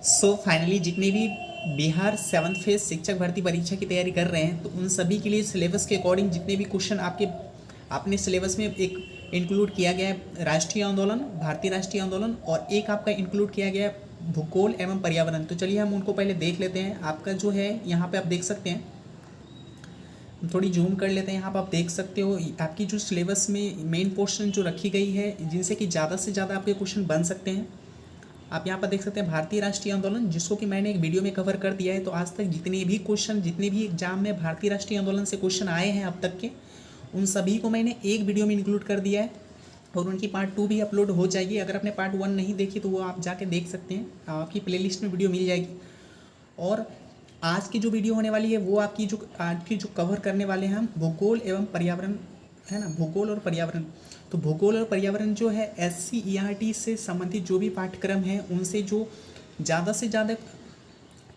Finally जितने भी Bihar 7th phase शिक्षक भर्ती परीक्षा की तैयारी कर रहे हैं तो उन सभी के लिए सिलेबस के अकॉर्डिंग जितने भी क्वेश्चन आपने सिलेबस में एक इंक्लूड किया गया है राष्ट्रीय आंदोलन, भारतीय राष्ट्रीय आंदोलन और एक आपका इंक्लूड किया गया है भूगोल एवं पर्यावरण। तो चलिए हम उनको पहले देख लेते हैं। आपका जो है यहाँ पे आप देख सकते हैं, थोड़ी जूम कर लेते हैं। यहाँ पर आप देख सकते हो आपकी जो सिलेबस में मेन पोर्शन जो रखी गई है जिनसे कि ज़्यादा से ज़्यादा आपके क्वेश्चन बन सकते हैं। आप यहाँ पर देख सकते हैं भारतीय राष्ट्रीय आंदोलन, जिसको कि मैंने एक वीडियो में कवर कर दिया है। तो आज तक जितने भी एग्जाम में भारतीय राष्ट्रीय आंदोलन से क्वेश्चन आए हैं अब तक के, उन सभी को मैंने एक वीडियो में इंक्लूड कर दिया है और उनकी पार्ट 2 भी अपलोड हो जाएगी। अगर आपने पार्ट 1 नहीं देखी तो वो आप जाके देख सकते हैं, आपकी प्लेलिस्ट में वीडियो मिल जाएगी। और आज की जो वीडियो होने वाली है वो आज की जो कवर करने वाले हैं हम भूगोल एवं पर्यावरण, है ना, भूगोल और पर्यावरण। तो भूगोल और पर्यावरण जो है SCERT से संबंधित जो भी पाठ्यक्रम हैं उनसे जो ज़्यादा से ज़्यादा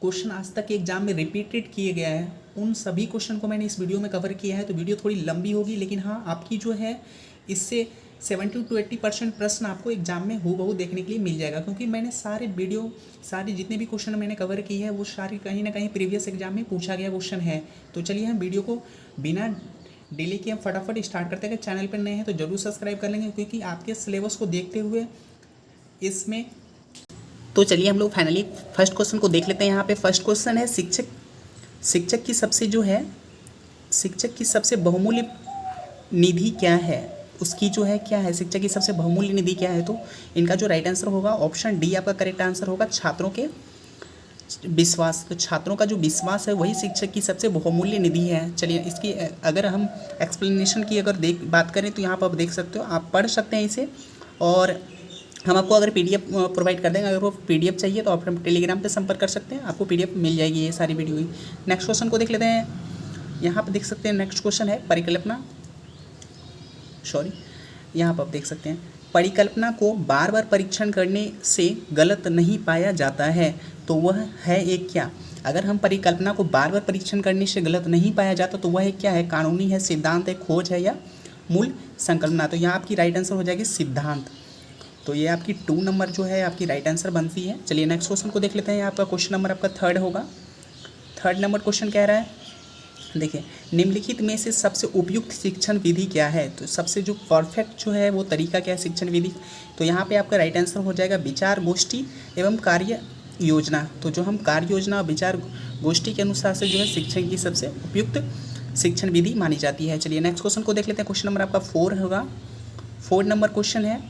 क्वेश्चन आज तक के एग्जाम में रिपीटेड किए गए हैं उन सभी क्वेश्चन को मैंने इस वीडियो में कवर किया है। तो वीडियो थोड़ी लंबी होगी, लेकिन हाँ आपकी जो है इससे 70 to 80% प्रश्न आपको एग्जाम में हूबहू देखने के लिए मिल जाएगा, क्योंकि मैंने सारे जितने भी क्वेश्चन मैंने कवर किए हैं वो सारे कहीं ना कहीं प्रीवियस एग्जाम में पूछा गया क्वेश्चन है। तो चलिए हम वीडियो को बिना डिले के हम फटाफट स्टार्ट करते हैं। अगर चैनल पर नए हैं तो जरूर सब्सक्राइब कर लेंगे, क्योंकि आपके सिलेबस को देखते हुए इसमें। तो चलिए हम लोग फाइनली फर्स्ट क्वेश्चन को देख लेते हैं। यहाँ पे फर्स्ट क्वेश्चन है शिक्षक की सबसे बहुमूल्य निधि क्या है, उसकी जो है क्या है, शिक्षक की सबसे बहुमूल्य निधि क्या है। तो इनका जो राइट आंसर होगा ऑप्शन डी आपका करेक्ट आंसर होगा, छात्रों के विश्वास। तो छात्रों का जो विश्वास है वही शिक्षक की सबसे बहुमूल्य निधि है। चलिए इसकी अगर हम एक्सप्लेनेशन की बात करें तो यहाँ पर आप देख सकते हो, आप पढ़ सकते हैं इसे और हम आपको अगर PDF प्रोवाइड कर देंगे। अगर वो PDF चाहिए तो आप हम टेलीग्राम पे संपर्क कर सकते हैं, आपको PDF मिल जाएगी ये सारी वीडियो की। नेक्स्ट क्वेश्चन को देख लेते हैं। यहाँ पर देख सकते हैं नेक्स्ट क्वेश्चन है यहाँ पर आप देख सकते हैं परिकल्पना को बार बार परीक्षण करने से गलत नहीं पाया जाता है, तो वह है एक क्या। अगर हम परिकल्पना को बार बार परीक्षण करने से गलत नहीं पाया जाता तो वह क्या है, कानूनी है, सिद्धांत है, खोज है या मूल संकल्पना। तो यहाँ आपकी राइट आंसर हो जाएगी सिद्धांत। तो ये आपकी 2 नंबर जो है आपकी राइट आंसर बनती है। चलिए नेक्स्ट क्वेश्चन को देख लेते हैं। आपका क्वेश्चन नंबर आपका 3rd होगा। 3rd नंबर क्वेश्चन कह रहा है, देखिए निम्नलिखित में से सबसे उपयुक्त शिक्षण विधि क्या है। तो सबसे जो परफेक्ट जो है वो तरीका क्या है शिक्षण विधि। तो यहाँ पे आपका राइट आंसर हो जाएगा विचार गोष्ठी एवं कार्य योजना। तो जो हम कार्य योजना और विचार गोष्ठी के अनुसार से जो है शिक्षण की सबसे उपयुक्त शिक्षण विधि मानी जाती है। चलिए नेक्स्ट क्वेश्चन को देख लेते हैं। क्वेश्चन नंबर आपका 4 होगा। 4 नंबर क्वेश्चन है,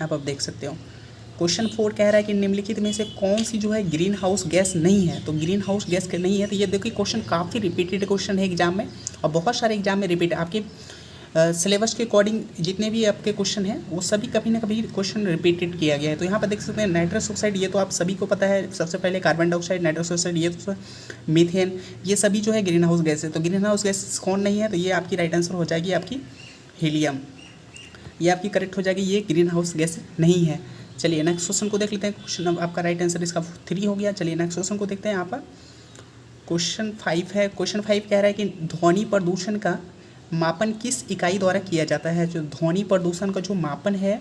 आप देख सकते हो। क्वेश्चन 4 कह रहा है कि निम्नलिखित में से कौन सी जो है ग्रीन हाउस गैस नहीं है। तो ग्रीन हाउस गैस नहीं है, तो ये देखिए क्वेश्चन काफ़ी रिपीटेड क्वेश्चन है एग्जाम में और बहुत सारे एग्जाम में रिपीट आपके सिलेबस के अकॉर्डिंग जितने भी आपके क्वेश्चन हैं वो सभी कभी ना कभी क्वेश्चन रिपीटेड किया गया है। तो यहाँ पर देख सकते हैं नाइट्रस ऑक्साइड, ये तो आप सभी को पता है। सबसे पहले कार्बन डाइऑक्साइड, नाइट्रस ऑक्साइड, ये तो मीथेन, ये सभी जो है ग्रीन हाउस गैस है। तो ग्रीन हाउस गैस कौन नहीं है, तो ये आपकी राइट आंसर हो जाएगी आपकी हीलियम। ये आपकी करेक्ट हो जाएगी, ये ग्रीन हाउस गैस नहीं है। चलिए नेक्स्ट क्वेश्चन को देख लेते हैं। क्वेश्चन आपका राइट आंसर इसका 3 हो गया। चलिए नेक्स्ट क्वेश्चन को देखते हैं। यहाँ पर क्वेश्चन 5 है। क्वेश्चन 5 कह रहा है कि ध्वनि प्रदूषण का मापन किस इकाई द्वारा किया जाता है। जो ध्वनि प्रदूषण का जो मापन है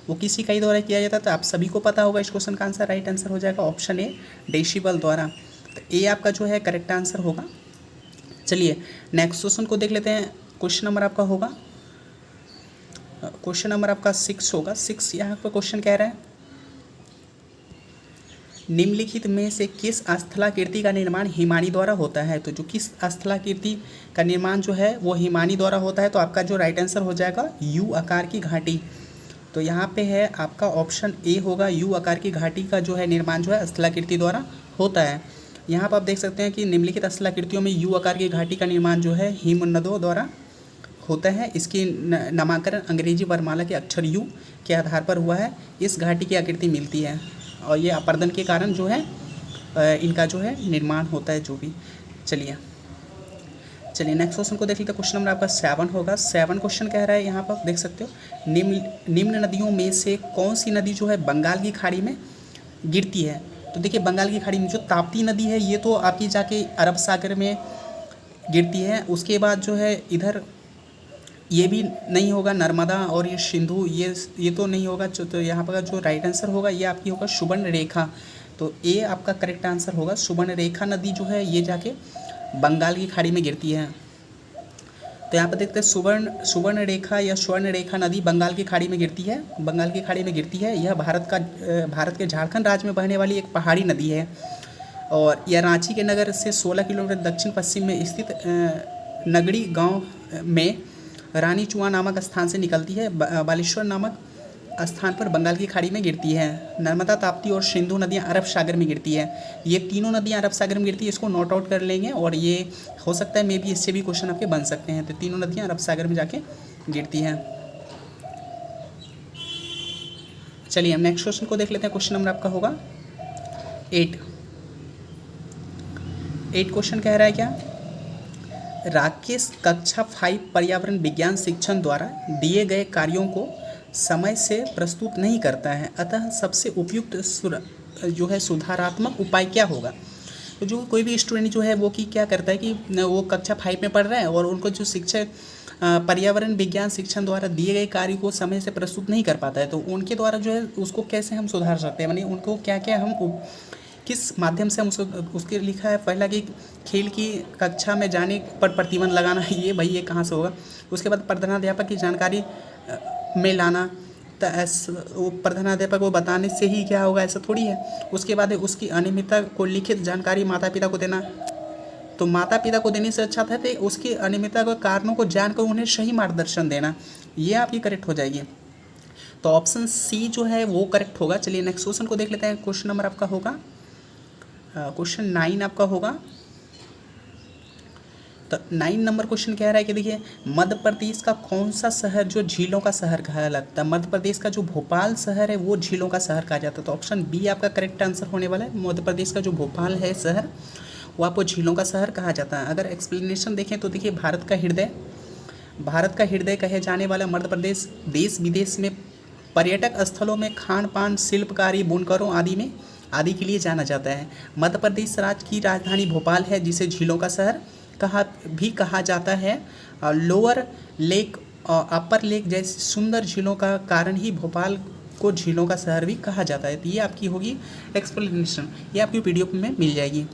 वो किस इकाई द्वारा किया जाता है। तो आप सभी को पता होगा इस क्वेश्चन का आंसर, राइट आंसर हो जाएगा ऑप्शन ए डेसिबल द्वारा। तो ए आपका जो है करेक्ट आंसर होगा। चलिए नेक्स्ट क्वेश्चन को देख लेते हैं। क्वेश्चन नंबर आपका होगा, क्वेश्चन नंबर आपका 6 होगा। 6 यहाँ पर क्वेश्चन कह रहा है निम्नलिखित में से किस स्थलाकृति का निर्माण हिमानी द्वारा होता है। तो जो किस स्थलाकृति का निर्माण जो है वो हिमानी द्वारा होता है। तो आपका जो राइट आंसर हो जाएगा U आकार की घाटी। तो यहाँ पे है आपका ऑप्शन ए होगा, U आकार की घाटी का जो है निर्माण जो है स्थलाकृति द्वारा होता है। यहाँ पर आप देख सकते हैं कि निम्नलिखित स्थलाकृतियों में U आकार की घाटी का निर्माण जो है हिमनदों द्वारा होता है। इसकी नामकरण अंग्रेजी वर्णमाला के अक्षर U के आधार पर हुआ है। इस घाटी की आकृति मिलती है और ये अपर्दन के कारण जो है इनका जो है निर्माण होता है जो भी। चलिए नेक्स्ट क्वेश्चन को देख लेते हैं। क्वेश्चन नंबर आपका 7 होगा। 7 क्वेश्चन कह रहा है, यहाँ पर देख सकते हो निम्न नदियों में से कौन सी नदी जो है बंगाल की खाड़ी में गिरती है। तो देखिए बंगाल की खाड़ी में जो ताप्ती नदी है ये तो आपकी जाके अरब सागर में गिरती है। उसके बाद जो है इधर ये भी नहीं होगा, नर्मदा और ये सिंधु ये तो नहीं होगा। तो यहाँ पर जो राइट आंसर होगा ये आपकी होगा सुवर्ण रेखा। तो तो ए आपका करेक्ट आंसर होगा। सुवर्णरेखा नदी जो है ये जाके बंगाल की खाड़ी में गिरती है। तो यहाँ पर देखते हैं सुवर्णरेखा या स्वर्णरेखा नदी बंगाल की खाड़ी में गिरती है, बंगाल की खाड़ी में गिरती है। यह भारत के झारखंड राज्य में बहने वाली एक पहाड़ी नदी है और यह रांची के नगर से 16 किलोमीटर दक्षिण पश्चिम में स्थित नगड़ी गांव में रानीचुआ नामक स्थान से निकलती है। बालेश्वर नामक स्थान पर बंगाल की खाड़ी में गिरती है। नर्मदा, ताप्ती और सिंधु नदियां अरब सागर में गिरती है। ये तीनों नदियां अरब सागर में गिरती है, इसको नोट आउट कर लेंगे और ये हो सकता है मे बी इससे भी क्वेश्चन आपके बन सकते हैं। तो तीनों नदियां अरब सागर में जाके गिरती हैं। चलिए हम नेक्स्ट क्वेश्चन को देख लेते हैं। क्वेश्चन नंबर आपका होगा 8 क्वेश्चन कह रहा है क्या, राकेश कक्षा 5 पर्यावरण विज्ञान शिक्षण द्वारा दिए गए कार्यों को समय से प्रस्तुत नहीं करता है, अतः सबसे उपयुक्त जो है सुधारात्मक उपाय क्या होगा। तो जो कोई भी स्टूडेंट जो है वो कि क्या करता है कि वो कक्षा 5 में पढ़ रहा है और उनको जो शिक्षक पर्यावरण विज्ञान शिक्षण द्वारा दिए गए कार्य को समय से प्रस्तुत नहीं कर पाता है, तो उनके द्वारा जो है उसको कैसे हम सुधार सकते हैं, यानी उनको क्या क्या हम किस माध्यम से हम उसके लिखा है। पहला कि खेल की कक्षा में जाने पर प्रतिबंध लगाना, ये भाई ये कहाँ से होगा। उसके बाद प्रधानाध्यापक की जानकारी में लाना, वो प्रधानाध्यापक को बताने से ही क्या होगा, ऐसा थोड़ी है। उसके बाद उसकी अनियमितता को लिखित जानकारी माता पिता को देना, तो माता पिता को देने से अच्छा था तो उसकी अनियमितता के कारणों को जानकर उन्हें सही मार्गदर्शन देना, ये आपकी करेक्ट हो जाएगी। तो ऑप्शन सी जो है वो करेक्ट होगा। चलिए नेक्स्ट क्वेश्चन को देख लेते हैं। क्वेश्चन नंबर आपका होगा क्वेश्चन 9 आपका होगा। तो 9 नंबर क्वेश्चन कह रहा है कि देखिए मध्य प्रदेश का कौन सा शहर जो झीलों का शहर कहा जाता है। मध्य प्रदेश का जो भोपाल शहर है वो झीलों का शहर कहा जाता है। तो ऑप्शन बी आपका करेक्ट आंसर होने वाला है। मध्य प्रदेश का जो भोपाल है शहर वो आपको झीलों का शहर कहा जाता है। अगर एक्सप्लेनेशन देखें तो देखिए भारत का हृदय कहे जाने वाला मध्य प्रदेश देश विदेश में पर्यटक स्थलों में खान पान, शिल्पकारी, बुनकरों आदि के लिए जाना जाता है। मध्य प्रदेश राज्य की राजधानी भोपाल है जिसे झीलों का शहर कहा जाता है। लोअर लेक और अपर लेक जैसी सुंदर झीलों का कारण ही भोपाल को झीलों का शहर भी कहा जाता है। तो ये आपकी होगी एक्सप्लेनेशन, ये आपकी पीडीएफ में मिल जाएगी।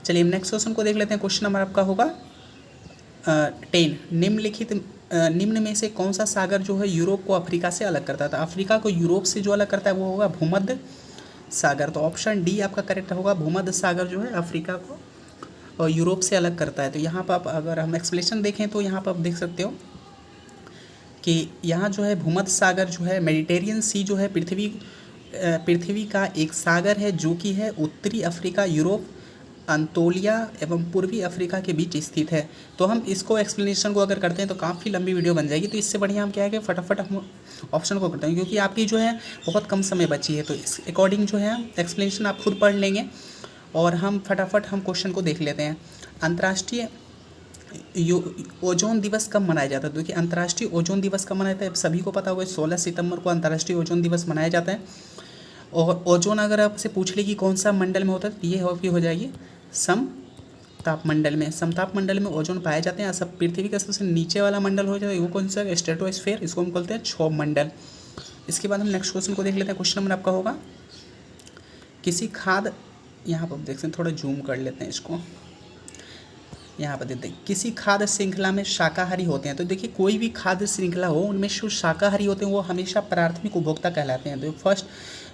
चलिए नेक्स्ट क्वेश्चन को देख लेते हैं। क्वेश्चन नंबर आपका होगा 10। निम्न में से कौन सा सागर जो है यूरोप को अफ्रीका से अलग करता है। तो अफ्रीका को यूरोप से जो अलग करता है वो होगा भूमध्य सागर। तो ऑप्शन डी आपका करेक्ट होगा। भूमध्य सागर जो है अफ्रीका को और यूरोप से अलग करता है। तो यहाँ पर आप अगर हम एक्सप्लेनेशन देखें तो यहाँ पर आप देख सकते हो कि यहाँ जो है भूमध्य सागर जो है मेडिटेरियन सी जो है पृथ्वी का एक सागर है जो कि है उत्तरी अफ्रीका, यूरोप, अंतोलिया एवं पूर्वी अफ्रीका के बीच स्थित है। तो हम इसको एक्सप्लेनेशन को अगर करते हैं तो काफ़ी लंबी वीडियो बन जाएगी। तो इससे बढ़िया हम क्या है कि फटाफट हम ऑप्शन को करते हैं क्योंकि आपकी जो है बहुत कम समय बची है। तो इस अकॉर्डिंग जो है एक्सप्लेनेशन आप खुद पढ़ लेंगे और हम फटाफट हम क्वेश्चन को देख लेते हैं। अंतर्राष्ट्रीय ओजोन दिवस कब मनाया जाता है। देखिए अंतर्राष्ट्रीय ओजोन दिवस कब मनाया जाता है सभी को पता होगा। 16 सितंबर को अंतर्राष्ट्रीय ओजोन दिवस मनाया जाता है। और ओजोन अगर आपसे पूछ ले कि कौन सा मंडल में होता है तो ये हो जाएगी समताप मंडल में। समताप मंडल में ओजोन पाए जाते हैं। सब पृथ्वी का सबसे नीचे वाला मंडल हो जाता है वो कौन सा, स्ट्रेटोस्फीयर, इसको हम बोलते हैं क्षोभ मंडल। इसके बाद हम नेक्स्ट क्वेश्चन को देख लेते हैं। क्वेश्चन नंबर आपका होगा किसी खाद, यहाँ पर देखते हैं थोड़ा जूम कर लेते हैं इसको, यहाँ पर देते हैं किसी खाद्य श्रृंखला में शाकाहारी होते हैं। तो देखिए कोई भी खाद्य श्रृंखला हो उनमें जो शाकाहारी होते हैं वो हमेशा प्राथमिक उपभोक्ता कहलाते हैं। तो फर्स्ट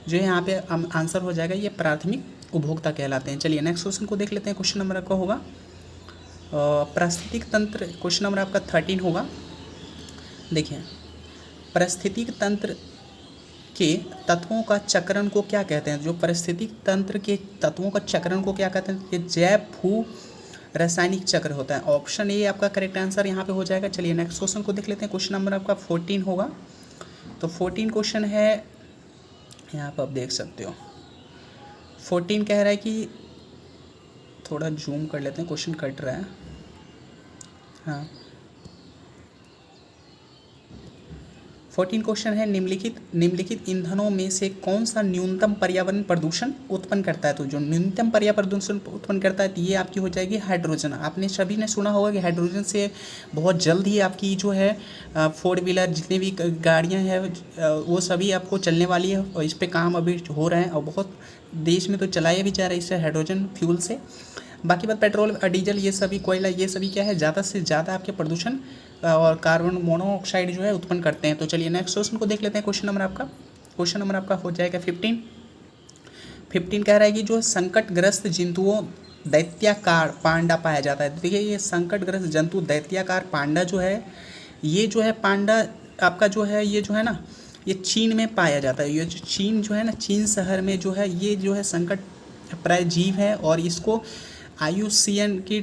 जो है यहाँ पे आंसर हो जाएगा ये प्राथमिक उपभोक्ता कहलाते हैं। चलिए नेक्स्ट क्वेश्चन को देख लेते हैं। क्वेश्चन नंबर आपका होगा पारिस्थितिक तंत्र। क्वेश्चन नंबर आपका 13 होगा। देखिए पारिस्थितिक तंत्र के तत्वों का चक्रण को क्या कहते हैं। जो पारिस्थितिक तंत्र के तत्वों का चक्रण को क्या कहते हैं, ये जैव भू रासायनिक चक्र होता है। ऑप्शन ए आपका करेक्ट आंसर यहाँ पे हो जाएगा। चलिए नेक्स्ट क्वेश्चन को देख लेते हैं। क्वेश्चन नंबर आपका 14 होगा। तो 14 क्वेश्चन है, यहाँ पर आप देख सकते हो 14 कह रहा है कि थोड़ा जूम कर लेते हैं, क्वेश्चन कट रहा है। हाँ 14 क्वेश्चन है निम्नलिखित ईंधनों में से कौन सा न्यूनतम पर्यावरण प्रदूषण उत्पन्न करता है। तो जो न्यूनतम पर्यावरण प्रदूषण उत्पन्न करता है तो ये आपकी हो जाएगी हाइड्रोजन। आपने सभी ने सुना होगा कि हाइड्रोजन से बहुत जल्द ही आपकी जो है 4 व्हीलर जितनी भी गाड़ियां हैं वो सभी आपको चलने वाली है और इस पे काम अभी हो रहे हैं और बहुत देश में तो चलाया भी जा रहा है इससे हाइड्रोजन फ्यूल से। बाकी बात पेट्रोल डीजल ये सभी कोयला ये सभी क्या है ज़्यादा से ज़्यादा आपके प्रदूषण और कार्बन मोनोऑक्साइड जो है उत्पन्न करते हैं। तो चलिए नेक्स्ट क्वेश्चन को देख लेते हैं। क्वेश्चन नंबर आपका हो जाएगा 15 कह रहा है कि जो संकटग्रस्त जंतुओं दैत्याकार पांडा पाया जाता है। देखिए ये संकटग्रस्त जंतु दैत्याकार पांडा जो है ये जो है पांडा आपका जो है ये जो है ना ये चीन में पाया जाता है। ये जो चीन जो है ना चीन शहर में जो है ये जो है संकट प्राय जीव है और इसको IUCN की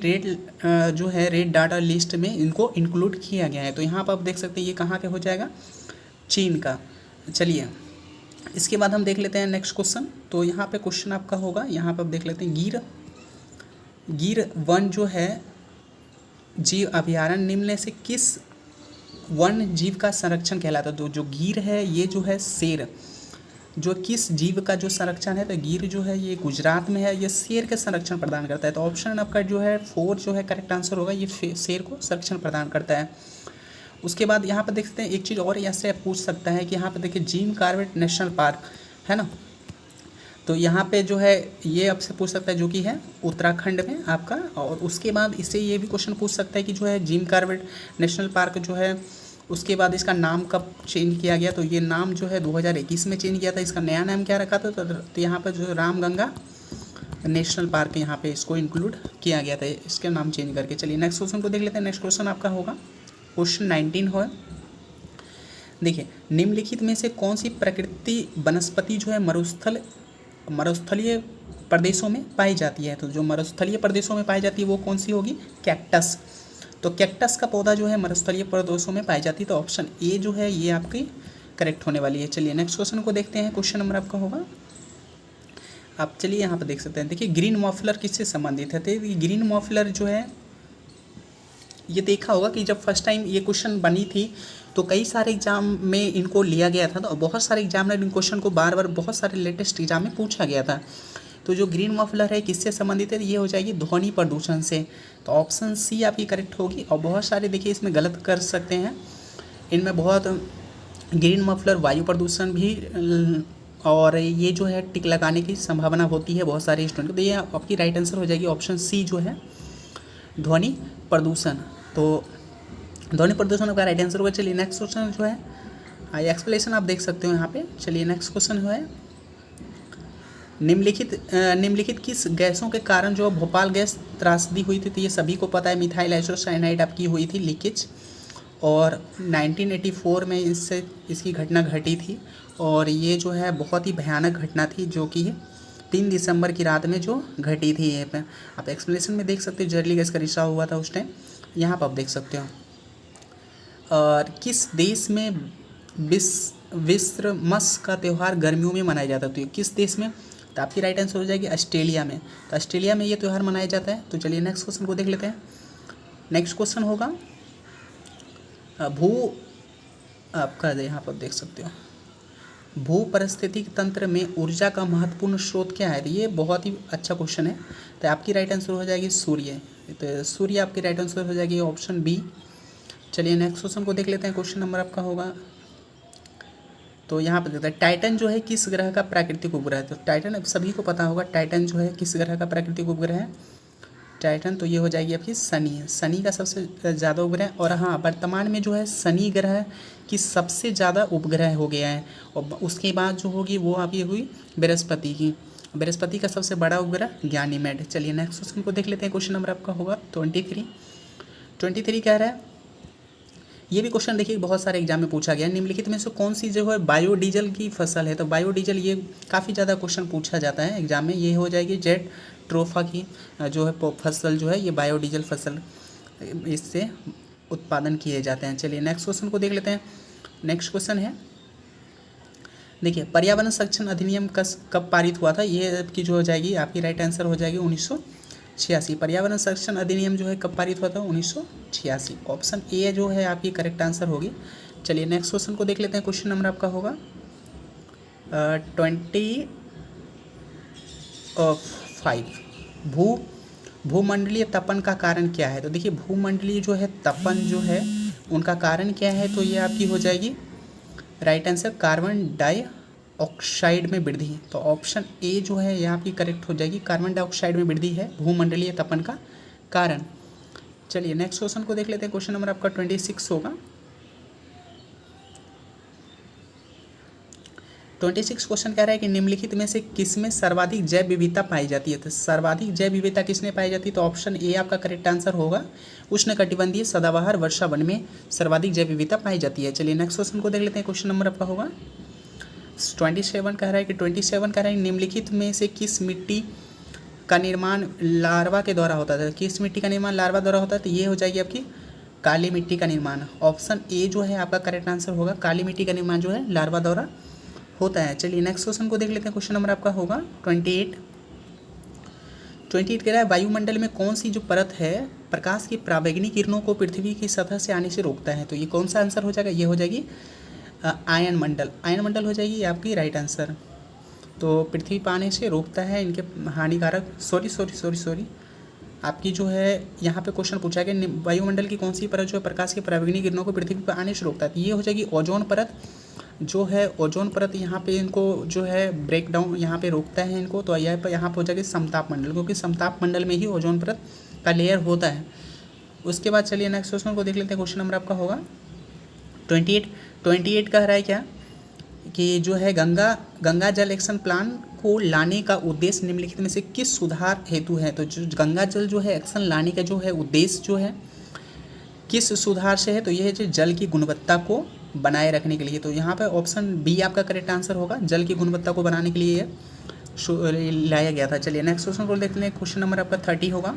जो है रेड डाटा लिस्ट में इनको इंक्लूड किया गया है। तो यहाँ पर आप देख सकते हैं ये कहाँ के हो जाएगा, चीन का। चलिए इसके बाद हम देख लेते हैं नेक्स्ट क्वेश्चन। तो यहाँ पे क्वेश्चन आपका होगा, यहाँ पर आप देख लेते हैं गिर वन जो है जीव अभयारण्य निम्न में से किस वन जीव का संरक्षण कहलाता है। तो जो गिर है ये जो है शेर, जो किस जीव का जो संरक्षण है, तो गिर जो है ये गुजरात में है, ये शेर के संरक्षण प्रदान करता है। तो ऑप्शन आपका जो है 4 जो है करेक्ट आंसर होगा, ये शेर को संरक्षण प्रदान करता है। उसके बाद यहाँ पर देख सकते हैं एक चीज़ और ऐसे पूछ सकता है कि यहाँ पर देखिए जिम कॉर्बेट नेशनल पार्क है ना, तो यहाँ पे जो है ये आपसे पूछ सकता है जो कि है उत्तराखंड में आपका। और उसके बाद इससे ये भी क्वेश्चन पूछ सकता है कि जो है जिम कॉर्बेट नेशनल पार्क जो है उसके बाद इसका नाम कब चेंज किया गया। तो ये नाम जो है 2021 में चेंज किया था। इसका नया नाम क्या रखा था, तो यहाँ पर जो रामगंगा नेशनल पार्क यहाँ पे इसको इंक्लूड किया गया था इसके नाम चेंज करके। चलिए नेक्स्ट क्वेश्चन को देख लेते हैं। नेक्स्ट क्वेश्चन आपका होगा क्वेश्चन 19 हो। देखिए निम्नलिखित में से कौन सी प्रकृति वनस्पति जो है मरुस्थलीय प्रदेशों में पाई जाती है। तो जो मरुस्थलीय प्रदेशों में पाई जाती है वो कौन सी होगी, कैक्टस। तो कैक्टस का पौधा जो है मरुस्थलीय प्रदेशों में पाई जाती है। तो ऑप्शन ए जो है ये आपकी करेक्ट होने वाली है। चलिए नेक्स्ट क्वेश्चन को देखते हैं। क्वेश्चन नंबर आपका होगा, आप चलिए यहाँ पर देख सकते हैं। देखिए ग्रीन मफलर किससे संबंधित है। तो ग्रीन मफलर जो है ये देखा होगा कि जब फर्स्ट टाइम ये क्वेश्चन बनी थी तो कई सारे एग्जाम में इनको लिया गया था। तो बहुत सारे एग्जाम में इन क्वेश्चन को बार बार बहुत सारे लेटेस्ट एग्जाम में पूछा गया था। तो जो ग्रीन मफलर है किससे संबंधित है, ये हो जाएगी ध्वनि प्रदूषण से। तो ऑप्शन सी आपकी करेक्ट होगी। और बहुत सारे देखिए इसमें गलत कर सकते हैं, इनमें बहुत ग्रीन मफलर वायु प्रदूषण भी और ये जो है टिक लगाने की संभावना होती है बहुत सारे स्टूडेंट को। तो ये आपकी राइट आंसर हो जाएगी ऑप्शन सी जो है ध्वनि प्रदूषण। तो ध्वनि प्रदूषण का राइट आंसर होगा। चलिए नेक्स्ट क्वेश्चन जो है एक्सप्लेनेशन आप देख सकते हो यहाँ पे। चलिए नेक्स्ट क्वेश्चन है निम्नलिखित किस गैसों के कारण जो भोपाल गैस त्रासदी हुई थी। तो ये सभी को पता है, मिथाइल आइसोसाइनाइड आपकी हुई थी लीकेज और 1984 में इसकी घटना घटी थी। और ये जो है बहुत ही भयानक घटना थी जो कि 3 दिसंबर की रात में जो घटी थी। ये पे आप एक्सप्लेनेशन में देख सकते हो जहरीली गैस का रिसाव हुआ था उस टाइम, यहाँ पर आप देख सकते हो। और किस देश में क्रिसमस का त्यौहार गर्मियों में मनाया जाता है। तो किस देश में, तो आपकी राइट आंसर हो जाएगी ऑस्ट्रेलिया में। तो ऑस्ट्रेलिया में ये त्यौहार मनाया जाता है। तो चलिए नेक्स्ट क्वेश्चन को देख लेते हैं। नेक्स्ट क्वेश्चन होगा आपका यहाँ पर देख सकते हो भू परिस्थितिक तंत्र में ऊर्जा का महत्वपूर्ण स्रोत क्या है। तो ये बहुत ही अच्छा क्वेश्चन है। तो आपकी राइट आंसर हो जाएगी सूर्य। तो सूर्य आपकी राइट आंसर हो जाएगी ऑप्शन बी। चलिए नेक्स्ट क्वेश्चन को देख लेते हैं। क्वेश्चन नंबर आपका होगा, तो यहाँ पर देखते हैं टाइटन जो है किस ग्रह का प्राकृतिक उपग्रह है। तो टाइटन अब सभी को पता होगा टाइटन जो है किस ग्रह का प्राकृतिक उपग्रह है। टाइटन तो ये हो जाएगी आपकी शनि का सबसे ज़्यादा उपग्रह। और हाँ वर्तमान में जो है शनि ग्रह की सबसे ज़्यादा उपग्रह हो गया है। और उसके बाद जो होगी वो आपकी हुई बृहस्पति की। बृहस्पति का सबसे बड़ा उपग्रह गैनीमेड। चलिए नेक्स्ट क्वेश्चन को देख लेते हैं। क्वेश्चन नंबर आपका होगा 23 कह रहा है, ये भी क्वेश्चन देखिए बहुत सारे एग्जाम में पूछा गया है। निम्नलिखित में से कौन सी जो है बायोडीजल की फसल है। तो बायोडीजल ये काफ़ी ज़्यादा क्वेश्चन पूछा जाता है एग्जाम में। ये हो जाएगी जेट ट्रोफा की जो है फसल जो है ये बायोडीजल फसल इससे उत्पादन किए जाते हैं। चलिए नेक्स्ट क्वेश्चन को देख लेते हैं। नेक्स्ट क्वेश्चन है, देखिए पर्यावरण संरक्षण अधिनियम कब पारित हुआ था। ये आपकी जो हो जाएगी आपकी राइट आंसर हो जाएगी 1986। पर्यावरण संरक्षण अधिनियम जो है कब पारित हुआ था, 1986। ऑप्शन ए जो है आपकी करेक्ट आंसर होगी। चलिए नेक्स्ट क्वेश्चन को देख लेते हैं। क्वेश्चन नंबर आपका होगा 25। भूमंडलीय तपन का कारण क्या है। तो देखिए भूमंडलीय जो है तपन जो है उनका कारण क्या है। तो ये आपकी हो जाएगी राइट आंसर कार्बन ऑक्साइड में वृद्धि, तो ऑप्शन ए जो है यहाँ आपकी करेक्ट हो जाएगी। कार्बन डाइऑक्साइड में वृद्धि है भूमंडलीय तपन का कारण। चलिए नेक्स्ट क्वेश्चन को देख लेते हैं। क्वेश्चन नंबर आपका 26 होगा। 26 क्वेश्चन कह रहा है कि निम्नलिखित में से किसमें सर्वाधिक जैव विविधता पाई जाती है। तो सर्वाधिक जैव विविधता किसमें पाई जाती है, तो ऑप्शन ए आपका करेक्ट आंसर होगा। उष्णकटिबंधीय सदाबहार वर्षा वन में सर्वाधिक जैव विविधता पाई जाती है। चलिए नेक्स्ट क्वेश्चन को देख लेते हैं। क्वेश्चन नंबर आपका होगा 27 कह रहा है कि 27 कह रहा है निम्नलिखित में से किस मिट्टी का निर्माण लार्वा के द्वारा होता है। किस मिट्टी का निर्माण लार्वा द्वारा होता है, तो ये हो जाएगी आपकी काली मिट्टी का निर्माण। ऑप्शन ए जो है आपका करेक्ट आंसर होगा। काली मिट्टी का निर्माण जो है लार्वा द्वारा होता है। चलिए नेक्स्ट क्वेश्चन को देख लेते हैं। क्वेश्चन नंबर आपका होगा 28 कह रहा है वायुमंडल में कौन सी जो परत है प्रकाश की पराबैंगनी किरणों को पृथ्वी की सतह से आने से रोकता है। तो ये कौन सा आंसर हो जाएगा, ये हो जाएगी आयन मंडल। आयन मंडल हो जाएगी आपकी राइट आंसर। तो पृथ्वी पर आने से रोकता है इनके हानिकारक सॉरी आपकी जो है यहाँ पे क्वेश्चन पूछा गया वायुमंडल की कौन सी परत जो है प्रकाश की पराबैंगनी किरणों को पृथ्वी पर आने से रोकता है। तो ये हो जाएगी ओजोन परत जो है। ओजोन परत यहाँ पे इनको जो है ब्रेक डाउन यहाँ पे रोकता है इनको। तो यहाँ पे हो जाएगी समताप मंडल, क्योंकि समताप मंडल में ही ओजोन परत का लेयर होता है। उसके बाद चलिए नेक्स्ट क्वेश्चन को देख लेते हैं। क्वेश्चन नंबर आपका होगा 28 कह रहा है क्या कि जो है गंगा जल एक्शन प्लान को लाने का उद्देश्य निम्नलिखित में से किस सुधार हेतु है। तो जो गंगा जल जो है एक्शन लाने का जो है उद्देश्य जो है किस सुधार से है, तो यह है जो जल की गुणवत्ता को बनाए रखने के लिए। तो यहाँ पर ऑप्शन बी आपका करेक्ट आंसर होगा। जल की गुणवत्ता को बनाने के लिए लाया गया था। चलिए नेक्स्ट क्वेश्चन को देखते हैं। क्वेश्चन नंबर आपका 30 होगा।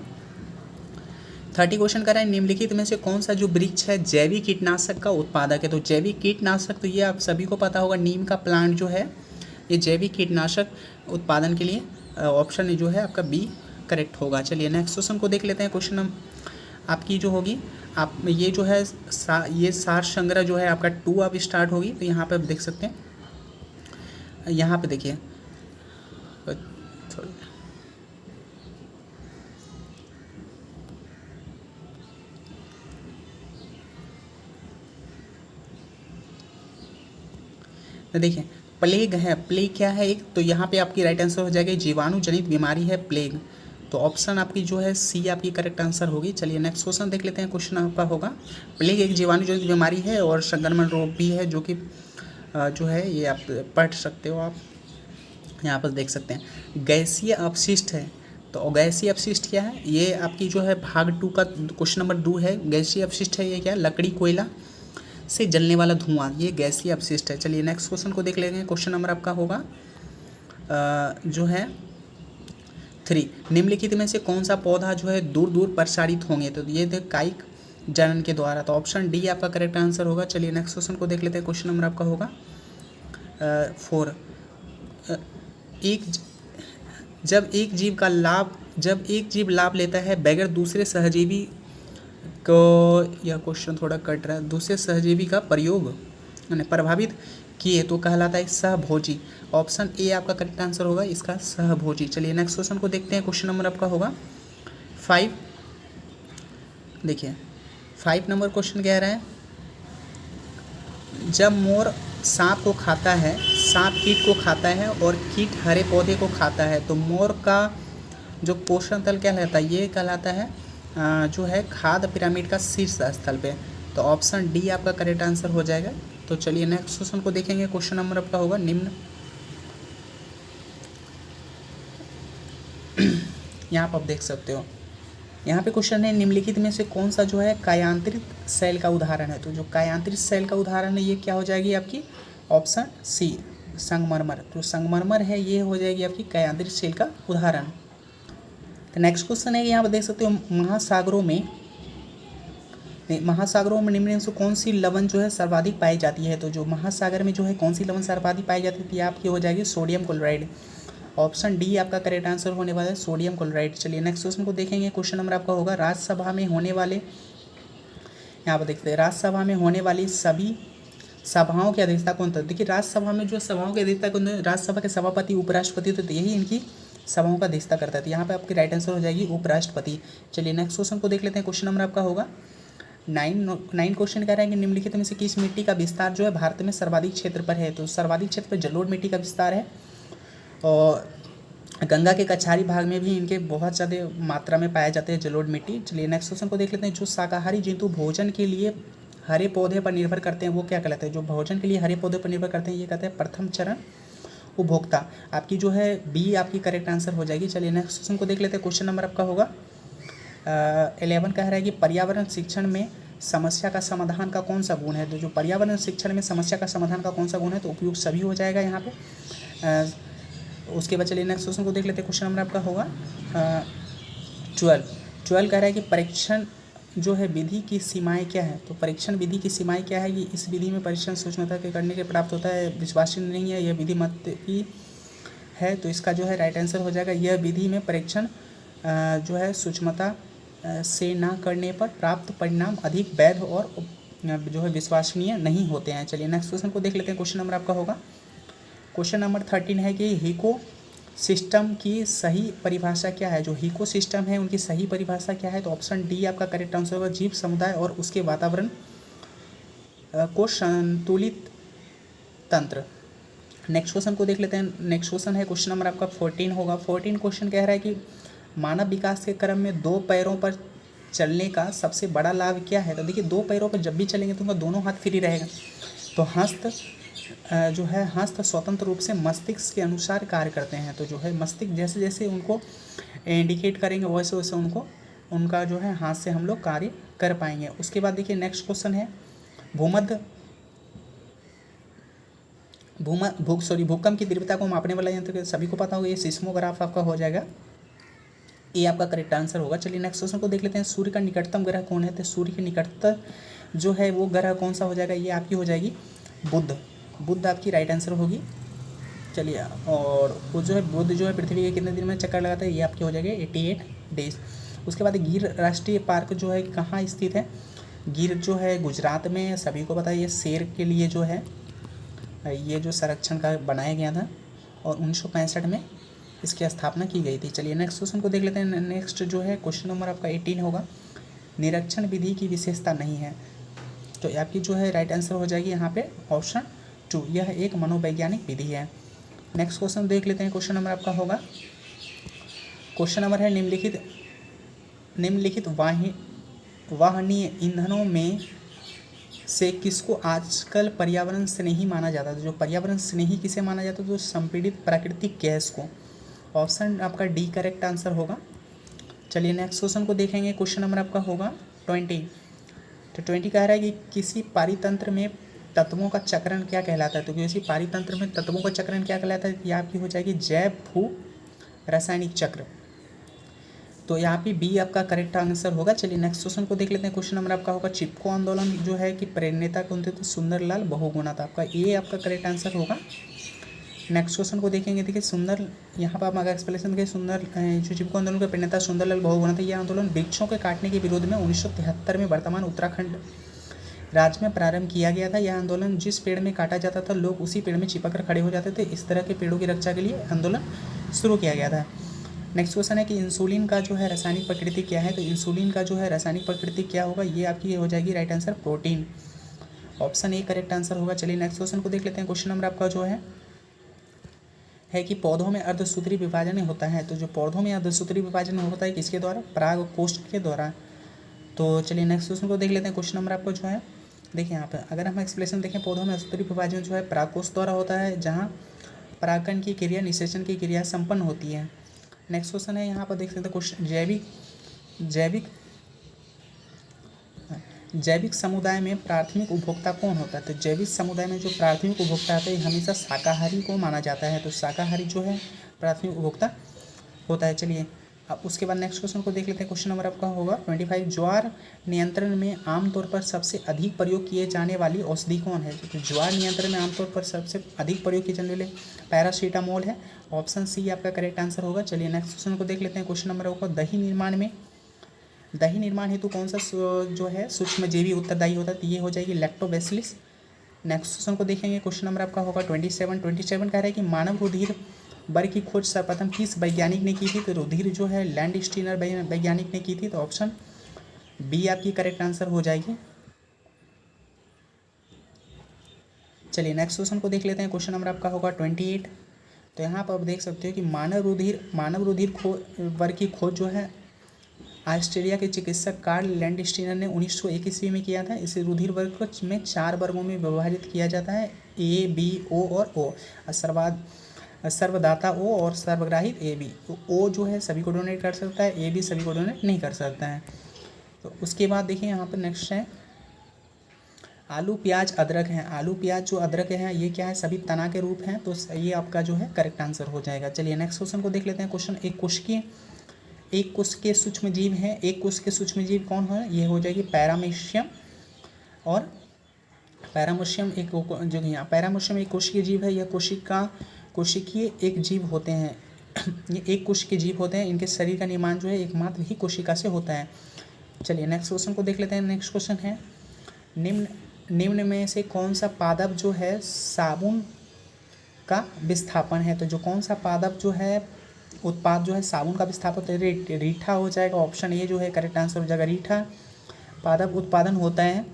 30 क्वेश्चन कर रहा है निम्नलिखित में से कौन सा जो वृक्ष है जैविक कीटनाशक का उत्पादक है। तो जैविक कीटनाशक तो ये आप सभी को पता होगा, नीम का प्लांट जो है ये जैविक कीटनाशक उत्पादन के लिए ऑप्शन जो है आपका बी करेक्ट होगा। चलिए नेक्स्ट क्वेश्चन को देख लेते हैं। क्वेश्चन आपकी जो होगी आप ये जो है ये सार संग्रह जो है आपका 2 अब स्टार्ट होगी। तो यहाँ पे आप देख सकते हैं, यहाँ पे देखिए देखिए प्लेग है। प्लेग क्या है एक, तो यहाँ पे आपकी राइट आंसर हो जाएगा जीवाणु जनित बीमारी है प्लेग। तो ऑप्शन आपकी जो है सी आपकी करेक्ट आंसर होगी। चलिए नेक्स्ट क्वेश्चन देख लेते हैं। क्वेश्चन आपका होगा प्लेग एक जीवाणु जनित बीमारी है और संक्रमण रोग भी है, जो कि जो है ये आप पढ़ सकते हो। आप यहाँ पर देख सकते हैं गैसीय अपशिष्ट है। तो गैसीय अपशिष्ट क्या है, ये आपकी जो है भाग 2 का क्वेश्चन नंबर 2 है। गैसीय अपशिष्ट है ये क्या, लकड़ी कोयला से जलने वाला धुआं, ये गैसीय अपशिष्ट है। चलिए नेक्स्ट क्वेश्चन को देख लेंगे। क्वेश्चन नंबर आपका होगा जो है 3 निम्नलिखित में से कौन सा पौधा जो है दूर दूर प्रसारित होंगे। तो ये थे कायिक जनन के द्वारा। तो ऑप्शन डी आपका करेक्ट आंसर होगा। चलिए नेक्स्ट क्वेश्चन को देख लेते हैं। क्वेश्चन नंबर आपका होगा 4 जब एक जीव लाभ लेता है बगैर दूसरे सहजीवी को, यह क्वेश्चन थोड़ा कट रहा है, दूसरे सहजीवी का प्रयोग यानी प्रभावित किए तो कहलाता है सहभोजी। ऑप्शन ए आपका करेक्ट आंसर होगा इसका सहभोजी। चलिए नेक्स्ट क्वेश्चन को देखते हैं। क्वेश्चन नंबर आपका होगा 5। देखिए 5 नंबर क्वेश्चन कह रहा है जब मोर सांप को खाता है, सांप कीट को खाता है और कीट हरे पौधे को खाता है, तो मोर का जो पोषण तल क्या कहलाता है, ये कहलाता है जो है खाद्य पिरामिड का शीर्ष स्थल पे। तो ऑप्शन डी आपका करेक्ट आंसर हो जाएगा। तो चलिए नेक्स्ट क्वेश्चन को देखेंगे। क्वेश्चन नंबर आपका होगा निम्न, यहाँ पर आप देख सकते हो, यहाँ पे क्वेश्चन है निम्नलिखित में से कौन सा जो है कायांतरित सेल का उदाहरण है। तो जो कायांतरित सेल का उदाहरण है ये क्या हो जाएगी आपकी, ऑप्शन सी संगमरमर। तो संगमरमर है ये हो जाएगी आपकी कायांतरित सेल का उदाहरण। तो नेक्स्ट क्वेश्चन है यहाँ पर देख सकते हो महासागरों में निम्न से कौन सी लवण जो है सर्वाधिक पाई जाती है। तो जो महासागर में जो है कौन सी लवण सर्वाधिक पाई जाती है आपकी हो जाएगी सोडियम क्लोराइड। ऑप्शन डी आपका करेक्ट आंसर होने वाला है सोडियम क्लोराइड। चलिए नेक्स्ट क्वेश्चन को देखेंगे। क्वेश्चन नंबर आपका होगा राज्यसभा में होने वाले, यहाँ पर देखते हैं राज्यसभा में होने वाली सभी सभाओं की अध्यक्षता कौन था। देखिए राज्यसभा में जो सभाओं की अध्यक्षता कौन, राज्यसभा के सभापति उपराष्ट्रपति, तो यही इनकी सभाओं का अध्यक्षता करता है। तो यहाँ पे आपकी राइट आंसर हो जाएगी उपराष्ट्रपति। चलिए नेक्स्ट क्वेश्चन को देख लेते हैं। क्वेश्चन नंबर आपका होगा नाइन क्वेश्चन कह रहा है कि निम्नलिखित में से किस मिट्टी का विस्तार जो है भारत में सर्वाधिक क्षेत्र पर है। तो सर्वाधिक क्षेत्र पर जलोढ़ मिट्टी का विस्तार है और गंगा के कछारी भाग में भी इनके बहुत ज़्यादा मात्रा में पाए जाते हैं जलोढ़ मिट्टी। चलिए नेक्स्ट क्वेश्चन को देख लेते हैं। जो शाकाहारी जंतु भोजन के लिए हरे पौधे पर निर्भर करते हैं वो क्या कहलाते हैं। जो भोजन के लिए हरे पौधे पर निर्भर करते हैं ये कहते हैं प्रथम चरण उपभोक्ता। आपकी जो है बी आपकी करेक्ट आंसर हो जाएगी। चलिए नेक्स्ट क्वेश्चन को देख लेते हैं। क्वेश्चन नंबर आपका होगा 11 कह रहा है कि पर्यावरण शिक्षण में समस्या का समाधान का कौन सा गुण है। तो जो पर्यावरण शिक्षण में समस्या का समाधान का कौन सा गुण है तो उपयुक्त सभी हो जाएगा यहाँ पे। उसके बाद चलिए नेक्स्ट क्वेश्चन को देख लेते हैं। क्वेश्चन नंबर आपका होगा 12 कह रहा है कि परीक्षण जो है विधि की सीमाएं क्या है। तो परीक्षण विधि की सीमाएं क्या है कि इस विधि में परीक्षण सूक्ष्मता के करने के प्राप्त होता है, विश्वसनीय नहीं है, यह विधि मत की है। तो इसका जो है राइट आंसर हो जाएगा यह विधि में परीक्षण जो है सूक्ष्मता से ना करने पर प्राप्त परिणाम अधिक वैध और जो है विश्वसनीय नहीं होते हैं। चलिए नेक्स्ट क्वेश्चन को देख लेते हैं। क्वेश्चन नंबर आपका होगा क्वेश्चन नंबर 13 है कि हिको सिस्टम की सही परिभाषा क्या है। जो हिको सिस्टम है उनकी सही परिभाषा क्या है। तो ऑप्शन डी आपका करेक्ट आंसर होगा जीव समुदाय और उसके वातावरण को संतुलित तंत्र। नेक्स्ट क्वेश्चन को देख लेते हैं। नेक्स्ट क्वेश्चन है क्वेश्चन नंबर आपका 14 होगा। 14 क्वेश्चन कह रहा है कि मानव विकास के क्रम में दो पैरों पर चलने का सबसे बड़ा लाभ क्या है। तो देखिए दो पैरों पर जब भी चलेंगे तो उनका दोनों हाथ फ्री रहेगा। तो हस्त स्वतंत्र रूप से मस्तिष्क के अनुसार कार्य करते हैं। तो जो है मस्तिष्क जैसे जैसे उनको इंडिकेट करेंगे वैसे वैसे उनका जो है हाथ से हम लोग कार्य कर पाएंगे। उसके बाद देखिए नेक्स्ट क्वेश्चन है भूकंप की तीव्रता को मापने वाला यंत्र सभी को पता होगा, ये सिस्मोग्राफ आपका हो जाएगा, ये आपका करेक्ट आंसर होगा। चलिए नेक्स्ट क्वेश्चन को देख लेते हैं। सूर्य का निकटतम ग्रह कौन है। तो सूर्य के निकटतम जो है वो ग्रह कौन सा हो जाएगा, ये आपकी हो जाएगी बुध आपकी राइट आंसर होगी। चलिए और वो जो है बुध जो है पृथ्वी के कितने दिन में चक्कर लगाता है, ये आपके हो जाएगा 88 डेज। उसके बाद गिर राष्ट्रीय पार्क जो है कहाँ स्थित है। गिर जो है गुजरात में, सभी को पता है ये शेर के लिए जो है ये जो संरक्षण का बनाया गया था और 1965 में इसकी स्थापना की गई थी। चलिए नेक्स्ट क्वेश्चन को देख लेते हैं। नेक्स्ट जो है क्वेश्चन नंबर आपका 18 होगा। निरीक्षण विधि की विशेषता नहीं है। तो आपकी जो है राइट आंसर हो जाएगी यहाँ पे ऑप्शन 2, यह एक मनोवैज्ञानिक विधि है। नेक्स्ट क्वेश्चन देख लेते हैं। क्वेश्चन नंबर आपका होगा क्वेश्चन नंबर है निम्नलिखित वाहनीय ईंधनों में से किसको आजकल पर्यावरण स्नेही माना जाता है। तो जो पर्यावरण स्नेही किसे माना जाता है, तो संपीड़ित प्राकृतिक गैस को। ऑप्शन आपका डी करेक्ट आंसर होगा। चलिए नेक्स्ट क्वेश्चन को देखेंगे। क्वेश्चन नंबर आपका होगा 20। तो 20 कह रहा है कि किसी पारितंत्र में तत्वों का चक्रण क्या कहलाता है। तो किसी पारितंत्र में तत्वों का चक्रण क्या कहलाता है, ये आपकी हो जाएगी जैव भू रासायनिक चक्र। तो यहाँ पे बी आपका करेक्ट आंसर होगा। चलिए नेक्स्ट क्वेश्चन को देख लेते हैं। क्वेश्चन नंबर आपका होगा चिपको आंदोलन जो है कि प्रेरणा कौन थे। तो सुंदरलाल बहुगुणा था, आपका ए आपका करेक्ट आंसर होगा। नेक्स्ट क्वेश्चन को देखेंगे। देखिए सुंदर, यहाँ पर आप अगर एक्सप्लेनेशन देखें, सुंदर जो चिपको आंदोलन के प्रेरणा सुंदरलाल बहुगुणा था। यह आंदोलन वृक्षों के काटने के विरोध में 1973 में वर्तमान उत्तराखंड राज्य में प्रारंभ किया गया था। यह आंदोलन जिस पेड़ में काटा जाता था लोग उसी पेड़ में चिपक कर खड़े हो जाते थे। इस तरह के पेड़ों की रक्षा के लिए आंदोलन शुरू किया गया था। नेक्स्ट क्वेश्चन है कि इंसुलिन का जो है रासायनिक प्रकृति क्या है। तो इंसुलिन का जो है रासायनिक प्रकृति क्या होगा, ये आपकी हो जाएगी right answer protein. Option A correct answer होगा। चलिए नेक्स्ट क्वेश्चन को देख लेते हैं। क्वेश्चन नंबर आपका जो है कि पौधों में अर्धसूत्री विभाजन होता है। तो जो पौधों में अर्धसूत्री विभाजन होता है किसके द्वारा, परागकोष्ठ के द्वारा। तो चलिए नेक्स्ट क्वेश्चन को देख लेते हैं। क्वेश्चन नंबर आपको जो है देखिए यहाँ पर अगर हम एक्सप्लेनेशन देखें, पौधों में अर्धसूत्री विभाजन जो है परागकोष्ठ द्वारा होता है, जहाँ परागकण की क्रिया निषेचन की क्रिया संपन्न होती है। नेक्स्ट क्वेश्चन है यहाँ पर देख सकते हैं क्वेश्चन जैविक समुदाय में प्राथमिक उपभोक्ता कौन होता है। तो जैविक समुदाय में जो प्राथमिक उपभोक्ता होता है हमेशा शाकाहारी को माना जाता है। तो शाकाहारी जो है प्राथमिक उपभोक्ता होता है। चलिए अब उसके बाद नेक्स्ट क्वेश्चन को देख लेते हैं। क्वेश्चन नंबर आपका होगा 25। ज्वार नियंत्रण में आमतौर पर सबसे अधिक प्रयोग किए जाने वाली औषधि कौन है। तो ज्वार नियंत्रण में आमतौर पर सबसे अधिक प्रयोग किए जाने वाले पैरासीटामोल है। ऑप्शन सी आपका करेक्ट आंसर होगा। चलिए नेक्स्ट क्वेश्चन को देख लेते हैं। क्वेश्चन नंबर होगा दही निर्माण हेतु कौन सा जो है सूक्ष्मजीवी उत्तरदायी होता है। तो ये हो जाएगी लैक्टोबैसिलस। नेक्स्ट क्वेश्चन को देखेंगे। क्वेश्चन नंबर आपका होगा 27 कह रहा है कि मानव रुधिर वर्ग की खोज सर्वप्रथम किस वैज्ञानिक ने की थी। तो रुधिर जो है लैंड स्टीनर वैज्ञानिक ने की थी। तो ऑप्शन बी आपकी करेक्ट आंसर हो जाएगी। चलिए नेक्स्ट क्वेश्चन को देख लेते हैं। क्वेश्चन नंबर आपका होगा 28। तो यहाँ पर आप देख सकते हो कि मानव रुधिर वर्ग की खोज जो है ऑस्ट्रेलिया के चिकित्सक कार्ल लैंडस्टीनर ने 1901 ईस्वी में किया था। इसे रुधिर वर्ग को में 4 वर्गों में विभाजित किया जाता है, ए, बी, ओ और ओ। सर्वदाता ओ और सर्वग्राही ए बी। तो ओ जो है सभी को डोनेट कर सकता है, ए बी सभी को डोनेट नहीं कर सकता है। तो उसके बाद देखिए यहाँ पर नेक्स्ट है आलू प्याज अदरक है। आलू प्याज जो अदरक है ये क्या है, सभी तना के रूप हैं, तो ये आपका जो है करेक्ट आंसर हो जाएगा। चलिए नेक्स्ट क्वेश्चन को देख लेते हैं। क्वेश्चन एक कोश के सूक्ष्म जीव हैं। एक कोश के सूक्ष्म जीव कौन है, ये हो जाएगी पैरामीशियम। और पैरामीशियम एक जो यहाँ पैरामीशियम एक कोशिकीय जीव है। यह कोशिकीय एक जीव होते हैं। ये एक कोश के जीव होते हैं। इनके शरीर का निर्माण जो है एकमात्र ही कोशिका से होता है। चलिए नेक्स्ट क्वेश्चन को देख लेते हैं। नेक्स्ट क्वेश्चन है निम्न में से कौन सा पादप जो है साबुन का विस्थापन है। तो जो कौन सा पादप जो है उत्पाद जो है साबुन का विस्थापन, तो रीठा हो जाएगा। ऑप्शन ए जो है करेक्ट आंसर हो जाएगा। रीठा पादप उत्पादन होता है,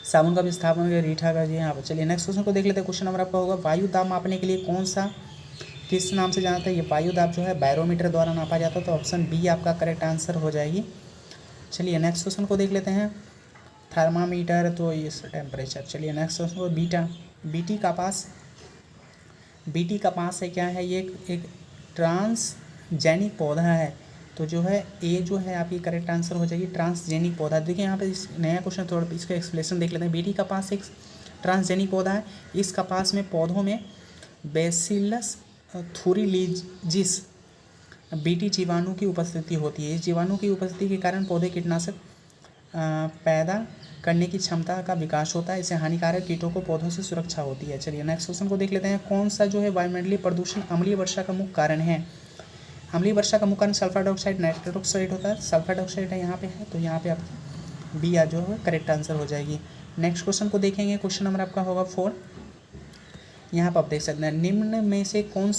साबुन का विस्थापन रीठा का जी यहाँ पर। चलिए नेक्स्ट क्वेश्चन को देख लेते हैं। क्वेश्चन नंबर आपका होगा वायु दाब मापने के लिए किस नाम से जानता है। ये वायु दाब जो है बैरोमीटर द्वारा नापा जाता है। तो ऑप्शन बी आपका करेक्ट आंसर हो जाएगी। चलिए नेक्स्ट क्वेश्चन को देख लेते हैं। थर्मामीटर तो ये टेम्परेचर। चलिए नेक्स्ट क्वेश्चन को बीटी कपास है क्या है, ये एक ट्रांसजेनिक पौधा है। तो जो है ए जो है आपकी करेक्ट आंसर हो जाएगी ट्रांसजेनिक पौधा। देखिए यहाँ पे इस नया क्वेश्चन थोड़ा इसका एक्सप्लेनेशन देख लेते हैं। बीटी कपास एक ट्रांसजेनिक पौधा है। इस कपास में पौधों में बेसिलस थूरिलीजिस बीटी जीवाणु की उपस्थिति होती है। इस जीवाणु की उपस्थिति के कारण पौधे कीटनाशक पैदा करने की क्षमता का विकास होता है। इससे हानिकारक कीटों को पौधों से सुरक्षा होती है। चलिए नेक्स्ट क्वेश्चन को देख लेते हैं। कौन सा जो है वायुमंडलीय प्रदूषण अम्लीय वर्षा का मुख्य कारण है। अम्लीय वर्षा का मुख्य कारण सल्फर डाइऑक्साइड नाइट्रस ऑक्साइड होता है। सल्फर डाइऑक्साइड है यहाँ पे है, तो यहाँ पे आपकी बी जो है करेक्ट आंसर हो जाएगी। नेक्स्ट क्वेश्चन को देखेंगे। क्वेश्चन नंबर आपका होगा 4। यहाँ पर आप देख सकते हैं निम्न में से कौन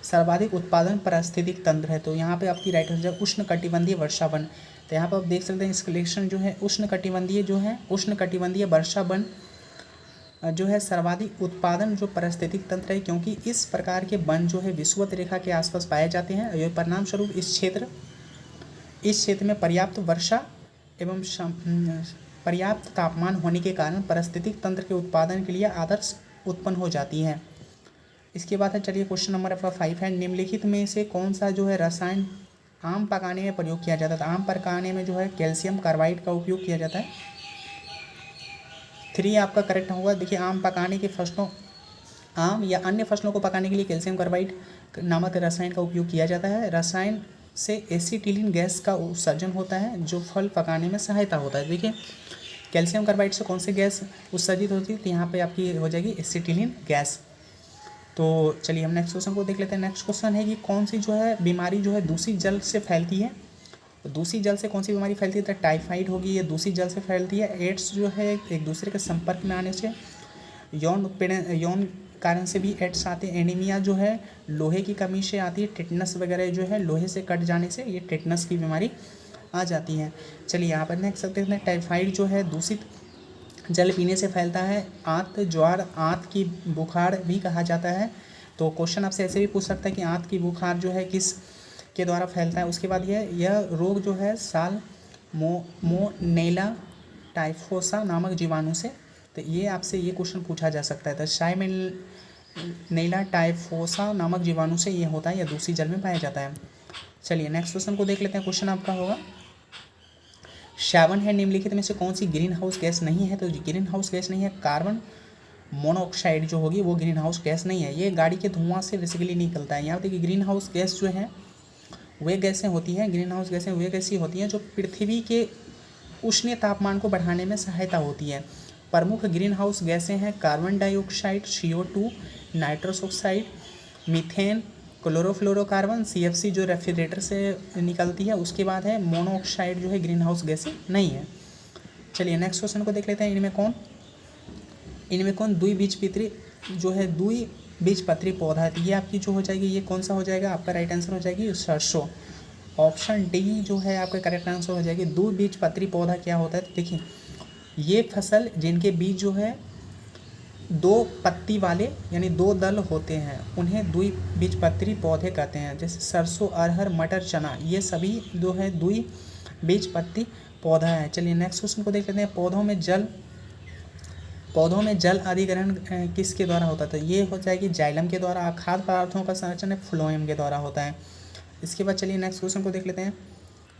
सर्वाधिक उत्पादन पारिस्थितिक तंत्र है। तो यहाँ पे आपकी राइट हो जाएगा उष्ण कटिबंधीय वर्षा वन। तो यहाँ पर आप देख सकते हैं इस कलेक्शन जो है उष्ण कटिबंधीय वर्षा वन जो है सर्वाधिक उत्पादन जो पारिस्थितिक तंत्र है, क्योंकि इस प्रकार के वन जो है विषुवत रेखा के आसपास पाए जाते हैं। यह परिणाम स्वरूप इस क्षेत्र में पर्याप्त वर्षा एवं पर्याप्त तापमान होने के कारण पारिस्थितिक तंत्र के उत्पादन के लिए आदर्श उत्पन्न हो जाती है। इसके बाद है चलिए क्वेश्चन नंबर आपका 5 है। निम्नलिखित में से कौन सा जो है रसायन आम पकाने में प्रयोग किया जाता है। आम पकाने में जो है कैल्शियम कार्बाइड का उपयोग किया जाता है। 3 आपका करेक्ट होगा। देखिए आम पकाने के फसलों आम या अन्य फसलों को पकाने के लिए कैल्शियम कार्बाइड नामक रसायन का उपयोग किया जाता है। रसायन से एसिटिलीन गैस का उत्सर्जन होता है जो फल पकाने में सहायता होता है। देखिए कैल्शियम कार्बाइड से कौन सी गैस उत्सर्जित होती है, तो यहाँ पे आपकी हो जाएगी एसिटिलीन गैस। तो चलिए हम नेक्स्ट क्वेश्चन को देख लेते हैं। नेक्स्ट क्वेश्चन है कि कौन सी जो है बीमारी जो है दूषित जल से फैलती है। तो दूषित जल से कौन सी बीमारी फैलती है, तो टाइफाइड होगी, ये दूषित जल से फैलती है। एड्स जो है एक दूसरे के संपर्क में आने से, यौन कारण से भी एड्स आते हैं। एनीमिया जो है लोहे की कमी से आती है। टेटनस वगैरह जो है लोहे से कट जाने से ये टेटनस की बीमारी आ जाती है। चलिए यहाँ पर नेक्स्ट देखते हैं। टाइफाइड जो है दूषित जल पीने से फैलता है। आंत ज्वार आंत की बुखार भी कहा जाता है। तो क्वेश्चन आपसे ऐसे भी पूछ सकता है कि आंत की बुखार जो है किस के द्वारा फैलता है। उसके बाद यह रोग जो है साल्मोनेला टाइफोसा नामक जीवाणु से, तो ये आपसे ये क्वेश्चन पूछा जा सकता है। तो साल्मोनेला टाइफोसा नामक जीवाणु से ये होता है, यह दूषित जल में पाया जाता है। चलिए नेक्स्ट क्वेश्चन को देख लेते हैं। क्वेश्चन आपका होगा 7 है। निम्नलिखित में से कौन सी ग्रीन हाउस गैस नहीं है। तो ग्रीन हाउस गैस नहीं है कार्बन मोनोऑक्साइड जो होगी वो ग्रीन हाउस गैस नहीं है। ये गाड़ी के धुआं से बेसिकली निकलता है। यहाँ देखिए ग्रीन हाउस गैस जो है वे गैसें होती हैं, ग्रीन हाउस गैसें वे गैसें होती हैं जो पृथ्वी के उष्ण तापमान को बढ़ाने में सहायता होती है। प्रमुख ग्रीन हाउस गैसें हैं carbon dioxide, CO2, nitrous oxide, methane, chlorofluorocarbon, CFC जो रेफ्रिजरेटर से निकलती है। उसके बाद है मोनोऑक्साइड जो है ग्रीन हाउस गैसें नहीं है। चलिए नेक्स्ट क्वेश्चन को देख लेते हैं। इनमें कौन द्विबीजपत्री जो है द्विबीजपत्री पौधा है। ये आपकी जो हो जाएगी ये कौन सा हो जाएगा आपका राइट आंसर हो जाएगी सरसों। ऑप्शन डी जो है आपका करेक्ट आंसर हो जाएगी। द्विबीजपत्री पौधा क्या होता है? तो देखिए ये फसल जिनके बीज जो है दो पत्ती वाले यानी दो दल होते हैं उन्हें द्विबीजपत्री पौधे कहते हैं। जैसे सरसों, अरहर, मटर, चना, ये सभी जो है द्विबीजपत्री पौधा है। चलिए नेक्स्ट क्वेश्चन को देख लेते हैं। पौधों में जल अधिग्रहण किसके द्वारा होता था? ये हो जाएगी जाइलम के द्वारा। खाद्य पदार्थों का संरक्षण फ्लोएम के द्वारा होता है। इसके बाद चलिए नेक्स्ट क्वेश्चन को देख लेते हैं।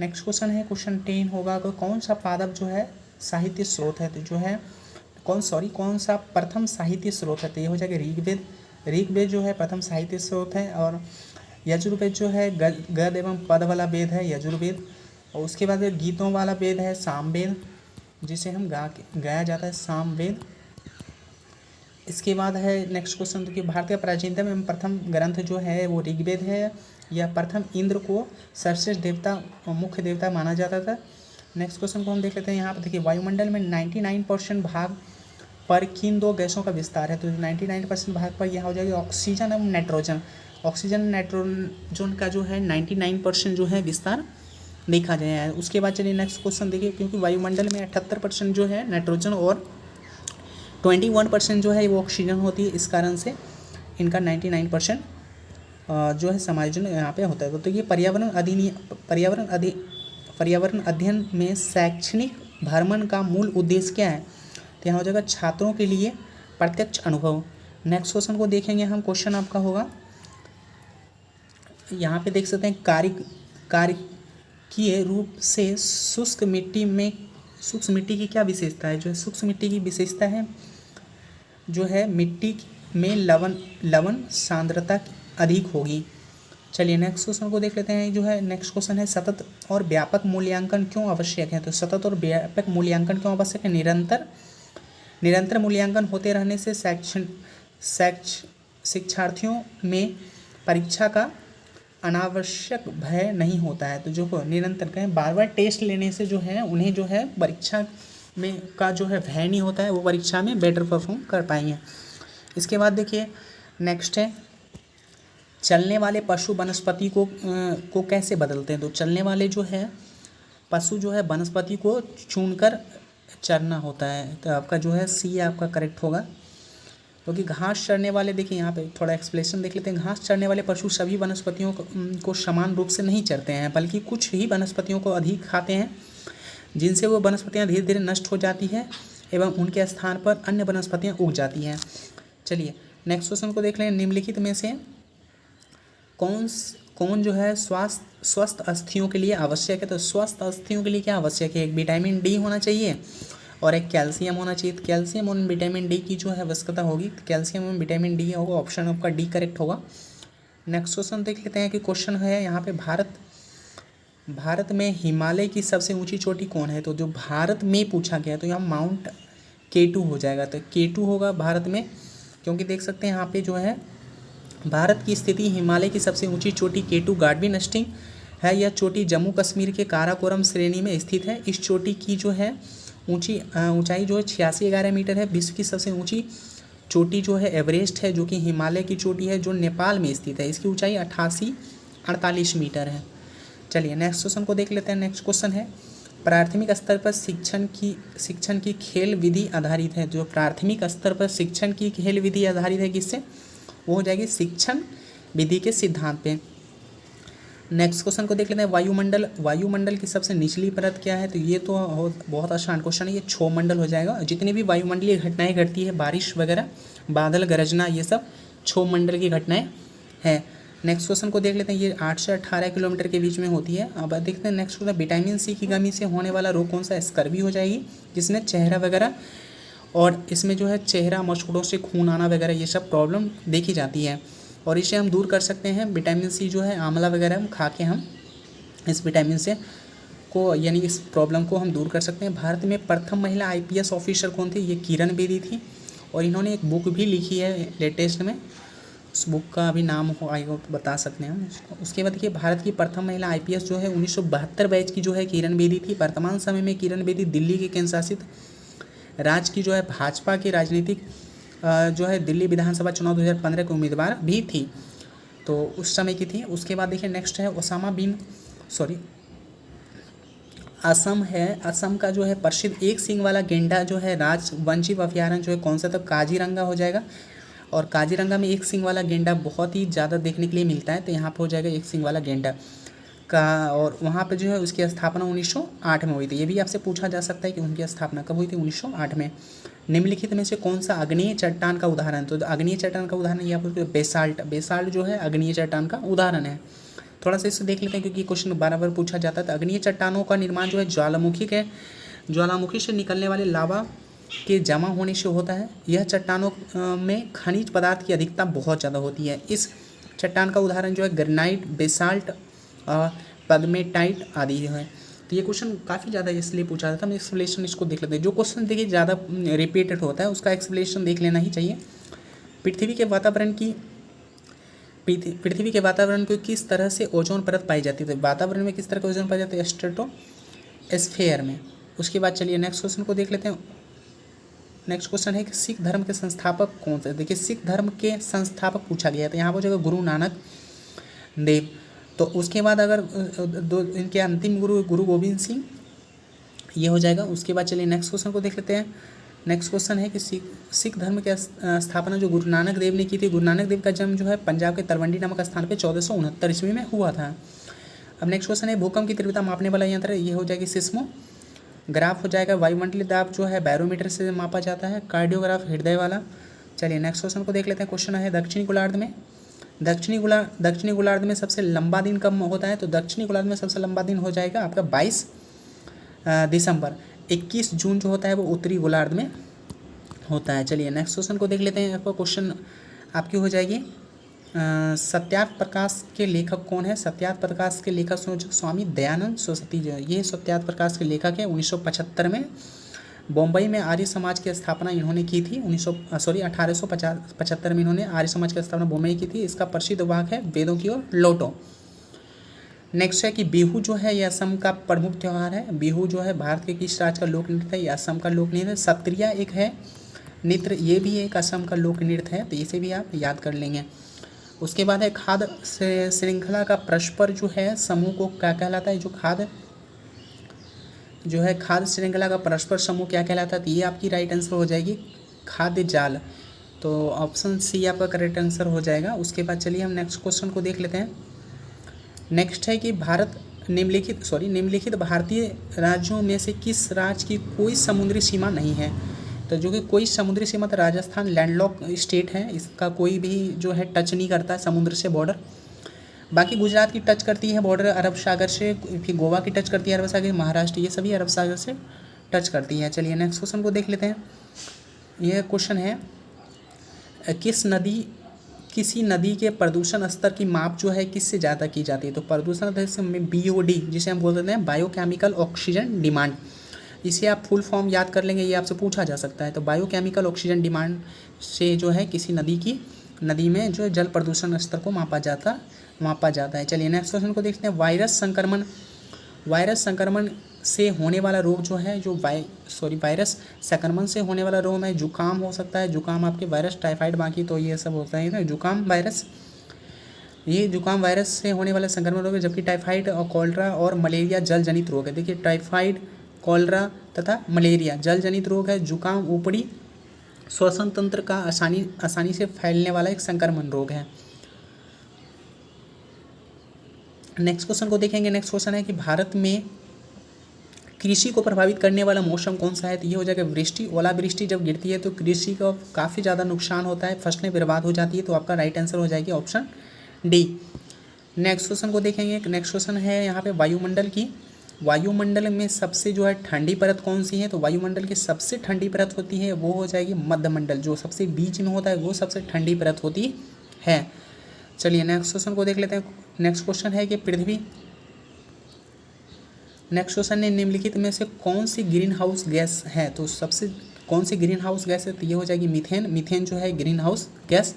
नेक्स्ट क्वेश्चन है क्वेश्चन 10 होगा कि कौन सा पादप जो है साहित्य स्रोत है? तो जो है कौन सा प्रथम साहित्य स्रोत है? तो ये हो जाएगा ऋग्वेद। ऋग्वेद जो है प्रथम साहित्य स्रोत है। और यजुर्वेद जो है गद एवं पद वाला वेद है यजुर्वेद। और उसके बाद गीतों वाला वेद है सामवेद, जिसे हम गाया जाता है सामवेद। इसके बाद है नेक्स्ट क्वेश्चन कि भारतीय प्राचीनतम एवं प्रथम ग्रंथ जो है वो ऋग्वेद है। या प्रथम इंद्र को सर्वश्रेष्ठ देवता मुख्य देवता माना जाता था। नेक्स्ट क्वेश्चन को हम देख लेते हैं। यहाँ पर देखिए वायुमंडल में 99% भाग पर किन दो गैसों का विस्तार है? तो 99% भाग पर यह हो जाएगी ऑक्सीजन एवं नाइट्रोजन। ऑक्सीजन नाइट्रोजन का जो है 99% जो है विस्तार देखा गया है। उसके बाद चलिए नेक्स्ट क्वेश्चन देखिए। क्योंकि वायुमंडल में 78% जो है नाइट्रोजन और 21% जो है वो ऑक्सीजन होती है, इस कारण से इनका 99% जो है समायोजन यहाँ पे होता है। तो ये पर्यावरण अध्ययन में शैक्षणिक भ्रमण का मूल उद्देश्य क्या है? तो यहाँ हो जाएगा छात्रों के लिए प्रत्यक्ष अनुभव। नेक्स्ट क्वेश्चन को देखेंगे हम। क्वेश्चन आपका होगा यहाँ पे देख सकते हैं कार्यकीय रूप से शुष्क मिट्टी की क्या विशेषता है? जो है शुष्क मिट्टी की विशेषता है जो है मिट्टी में लवण सांद्रता अधिक होगी। चलिए नेक्स्ट क्वेश्चन को देख लेते हैं। जो है नेक्स्ट क्वेश्चन है सतत और व्यापक मूल्यांकन क्यों आवश्यक है? तो सतत और व्यापक मूल्यांकन क्यों आवश्यक है? निरंतर मूल्यांकन होते रहने से शिक्षार्थियों में परीक्षा का अनावश्यक भय नहीं होता है। तो जो निरंतर कहें बार बार टेस्ट लेने से जो है उन्हें जो है परीक्षा में का जो है भय नहीं होता है, वो परीक्षा में बेटर परफॉर्म कर पाएंगे। इसके बाद देखिए नेक्स्ट है चलने वाले पशु वनस्पति को कैसे बदलते हैं? तो चलने वाले जो है पशु जो है वनस्पति को चुनकर चरना होता है। तो आपका जो है सी आपका करेक्ट होगा। क्योंकि घास चरने वाले देखिए यहाँ पे थोड़ा एक्सप्लेनेशन देख लेते हैं। घास चरने वाले पशु सभी वनस्पतियों को समान रूप से नहीं चरते हैं, बल्कि कुछ ही वनस्पतियों को अधिक खाते हैं, जिनसे वो वनस्पतियाँ धीरे धीरे नष्ट हो जाती है एवं उनके स्थान पर अन्य वनस्पतियाँ उग जाती हैं। चलिए नेक्स्ट क्वेश्चन को देख लें। निम्नलिखित में से कौन जो है स्वस्थ अस्थियों के लिए आवश्यक है? तो स्वस्थ अस्थियों के लिए क्या आवश्यक है? एक विटामिन डी होना चाहिए और एक कैल्शियम होना चाहिए। तो कैल्शियम और विटामिन डी की जो है आवश्यकता होगी। तो कैल्शियम और विटामिन डी होगा, ऑप्शन आपका डी करेक्ट होगा। नेक्स्ट क्वेश्चन देख लेते हैं कि क्वेश्चन है यहाँ पे भारत में हिमालय की सबसे ऊंची चोटी कौन है? तो जो भारत में पूछा गया तो यहाँ माउंट K2 हो जाएगा। तो K2 होगा भारत में, क्योंकि देख सकते हैं यहाँ पे जो है भारत की स्थिति हिमालय की सबसे ऊंची चोटी K2 गार्डविन नस्टिंग है। यह चोटी जम्मू कश्मीर के काराकोरम श्रेणी में स्थित है। इस चोटी की जो है ऊंचाई जो है 8611 मीटर है। विश्व की सबसे ऊंची चोटी जो है एवरेस्ट है, जो कि हिमालय की चोटी है, जो नेपाल में स्थित है। इसकी ऊंचाई 8848 मीटर है। चलिए नेक्स्ट क्वेश्चन को देख लेते हैं। नेक्स्ट क्वेश्चन है प्राथमिक स्तर पर शिक्षण की खेल विधि आधारित है। जो प्राथमिक स्तर पर शिक्षण की खेल विधि आधारित है किससे? वो हो जाएगी शिक्षण विधि के सिद्धांत पे। नेक्स्ट क्वेश्चन को देख लेते हैं। वायुमंडल की सबसे निचली परत क्या है? तो ये तो बहुत आसान क्वेश्चन है, ये क्षोमंडल हो जाएगा। जितनी भी वायुमंडलीय घटनाएं घटती है, बारिश वगैरह, बादल गरजना, ये सब क्षोमंडल की घटनाएं हैं। नेक्स्ट क्वेश्चन को देख लेते हैं। ये 8 से 18 किलोमीटर के बीच में होती है। अब देखते हैं नेक्स्ट क्वेश्चन। विटामिन सी की कमी से होने वाला रोग कौन सा? स्कर्वी हो जाएगी, जिसमें चेहरा वगैरह और इसमें जो है चेहरा मस्कुड़ों से खून आना वगैरह ये सब प्रॉब्लम देखी जाती है, और इसे हम दूर कर सकते हैं। विटामिन सी जो है आंवला वगैरह खा के हम इस विटामिन से को यानी इस प्रॉब्लम को हम दूर कर सकते हैं। भारत में प्रथम महिला IPS ऑफिसर कौन थी? ये किरण बेदी थी, और इन्होंने एक बुक भी लिखी है लेटेस्ट में। उस बुक का भी नाम हो आएगा तो बता सकते हैं हम। उसके बाद देखिए भारत की प्रथम महिला IPS जो है 1972 बैच की जो है किरण बेदी थी। वर्तमान समय में किरण बेदी दिल्ली के केंद्र शासित राज्य की जो है भाजपा की राजनीतिक जो है दिल्ली विधानसभा चुनाव 2015 के उम्मीदवार भी थी, तो उस समय की थी। उसके बाद देखिए नेक्स्ट है सॉरी असम है, असम का जो है प्रसिद्ध एक सींग वाला गेंडा जो है राजवंशी अभयारण्य जो है कौन सा, तो काजीरंगा हो जाएगा। और काजीरंगा में एक सींग वाला गेंडा बहुत ही ज़्यादा देखने के लिए मिलता है, तो यहाँ पे हो जाएगा एक सींग वाला गेंडा का। और वहाँ पे जो है उसकी स्थापना 1908 में हुई थी। ये भी आपसे पूछा जा सकता है कि उनकी स्थापना कब हुई थी, 1908 में। निम्नलिखित में से कौन सा अग्नेय चट्टान का उदाहरण, तो अग्नेय चट्टान का उदाहरण ये आपको बेसाल्ट, बेसाल्ट जो है अग्नेय चट्टान का उदाहरण है। थोड़ा सा इससे देख लेते हैं क्योंकि क्वेश्चन बार बार पूछा जाता है। तो अग्नेय चट्टानों का निर्माण जो है ज्वालामुखी से निकलने वाले लावा के जमा होने से होता है। यह चट्टानों में खनिज पदार्थ की अधिकता बहुत ज़्यादा होती है। इस चट्टान का उदाहरण जो है ग्रेनाइट, बेसाल्ट, पगमेटाइट आदि है। तो ये क्वेश्चन काफ़ी ज़्यादा इसलिए पूछा जाता है। हम एक्सप्लेनेशन इसको देख लेते हैं। जो क्वेश्चन देखिए ज़्यादा रिपीटेड होता है उसका एक्सप्लेनेशन देख लेना ही चाहिए। पृथ्वी के वातावरण को किस तरह से ओजोन परत पाई जाती है, तो वातावरण में किस तरह का ओजोन पाई जाती है, स्ट्रेटोस्फेयर में। उसके बाद चलिए नेक्स्ट क्वेश्चन को देख लेते हैं। नेक्स्ट क्वेश्चन है कि सिख धर्म के संस्थापक कौन से, देखिए सिख धर्म के संस्थापक पूछा गया है, तो यहाँ पर जो गुरु नानक देव। तो उसके बाद अगर दो इनके अंतिम गुरु गोविंद सिंह, ये हो जाएगा। उसके बाद चलिए नेक्स्ट क्वेश्चन को देख लेते हैं। नेक्स्ट क्वेश्चन है कि सिख धर्म की स्थापना जो गुरु नानक देव ने की थी। गुरु नानक देव का जन्म जो है पंजाब के तलवंडी नामक स्थान पे 1469 ईस्वी में हुआ था। अब नेक्स्ट क्वेश्चन है भूकंप की तीव्रता मापने वाला यंत्र, ये हो जाएगी सिस्मोग्राफ हो जाएगा। वायुमंडलीय दाब जो है बैरोमीटर से मापा जाता है। कार्डियोग्राफ हृदय वाला। चलिए नेक्स्ट क्वेश्चन को देख लेते हैं। क्वेश्चन है दक्षिणी गोलार्ध में सबसे लंबा दिन कब होता है, तो दक्षिणी गोलार्ध में सबसे लंबा दिन हो जाएगा आपका 22 दिसंबर। 21 जून जो होता है वो उत्तरी गोलार्ध में होता है। चलिए नेक्स्ट क्वेश्चन को देख लेते हैं। आपका क्वेश्चन आपकी हो जाएगी सत्यार्थ प्रकाश के लेखक कौन है। सत्यार्थ प्रकाश के लेखक स्वामी दयानंद सरस्वती जो है, ये सत्यार्थ प्रकाश के लेखक है। 1975 में बम्बई में आर्य समाज की स्थापना इन्होंने की थी। 1875 में इन्होंने आर्य समाज की स्थापना बम्बई की थी। इसका प्रसिद्ध वाक्य है वेदों की ओर लौटो। नेक्स्ट है कि बिहू जो है ये असम का प्रमुख त्यौहार है। बिहू जो है भारत के किस राज्य का लोक नृत्य है, ये असम का लोक नृत्य है। सत्रिया एक है नृत्य, ये भी एक असम का लोक नृत्य है, तो इसे भी आप याद कर लेंगे। उसके बाद है खाद्य श्रृंखला का परस्पर जो है समूह को क्या कहलाता है, खाद्य श्रृंखला का परस्पर समूह क्या कहलाता है, तो ये आपकी राइट आंसर हो जाएगी खाद्य जाल। तो ऑप्शन सी आपका करेक्ट आंसर हो जाएगा। उसके बाद चलिए हम नेक्स्ट क्वेश्चन को देख लेते हैं। नेक्स्ट है कि निम्नलिखित भारतीय राज्यों में से किस राज्य की कोई समुद्री सीमा नहीं है, तो जो कि कोई समुद्री सीमा, तो राजस्थान लैंडलॉक स्टेट है, इसका कोई भी जो है टच नहीं करता है समुद्र से बॉर्डर। बाकी गुजरात की टच करती है बॉर्डर अरब सागर से, फिर गोवा की टच करती है अरब सागर, महाराष्ट्र ये सभी अरब सागर से टच करती है। चलिए नेक्स्ट क्वेश्चन को देख लेते हैं। यह क्वेश्चन है किसी नदी के प्रदूषण स्तर की माप जो है किससे ज़्यादा की जाती है, तो प्रदूषण में BOD जिसे हम बोल देते हैं बायोकेमिकल ऑक्सीजन डिमांड, इसे आप फुल फॉर्म याद कर लेंगे, ये आपसे पूछा जा सकता है। तो बायोकेमिकल ऑक्सीजन डिमांड से जो है किसी नदी में जो जल प्रदूषण स्तर को मापा जाता है। चलिए नेक्स्ट क्वेश्चन को देखते हैं। वायरस संक्रमण से होने वाला रोग जो है वायरस संक्रमण से होने वाला रोग है जुकाम हो सकता है। जुकाम आपके वायरस टाइफाइड, बाकी तो ये सब होता है ना। जुकाम वायरस से होने वाला संक्रमण रोग है, जबकि टाइफाइड और कॉलरा और मलेरिया जल जनित रोग है। देखिए टाइफाइड, कॉलरा तथा मलेरिया जल जनित रोग है। जुकाम ऊपरी श्वसन तंत्र का आसानी से फैलने वाला एक संक्रमण रोग है। नेक्स्ट क्वेश्चन को देखेंगे। नेक्स्ट क्वेश्चन है कि भारत में कृषि को प्रभावित करने वाला मौसम कौन सा है, तो ये हो जाएगा वृष्टि। ओलावृष्टि जब गिरती है तो कृषि को काफ़ी ज़्यादा नुकसान होता है, फसलें बर्बाद हो जाती है, तो आपका राइट आंसर हो जाएगी ऑप्शन डी। नेक्स्ट क्वेश्चन को देखेंगे। नेक्स्ट क्वेश्चन है यहाँ पे वायुमंडल में सबसे जो है ठंडी परत कौन सी है, तो वायुमंडल की सबसे ठंडी परत होती है वो हो जाएगी मध्यमंडल, जो सबसे बीच में होता है वो सबसे ठंडी परत होती है। चलिए नेक्स्ट क्वेश्चन को देख लेते हैं। नेक्स्ट क्वेश्चन है कि नेक्स्ट क्वेश्चन है निम्नलिखित में से कौन सी ग्रीन हाउस गैस है, तो सबसे कौन सी ग्रीन हाउस गैस है, तो ये हो जाएगी मीथेन जो है ग्रीन हाउस गैस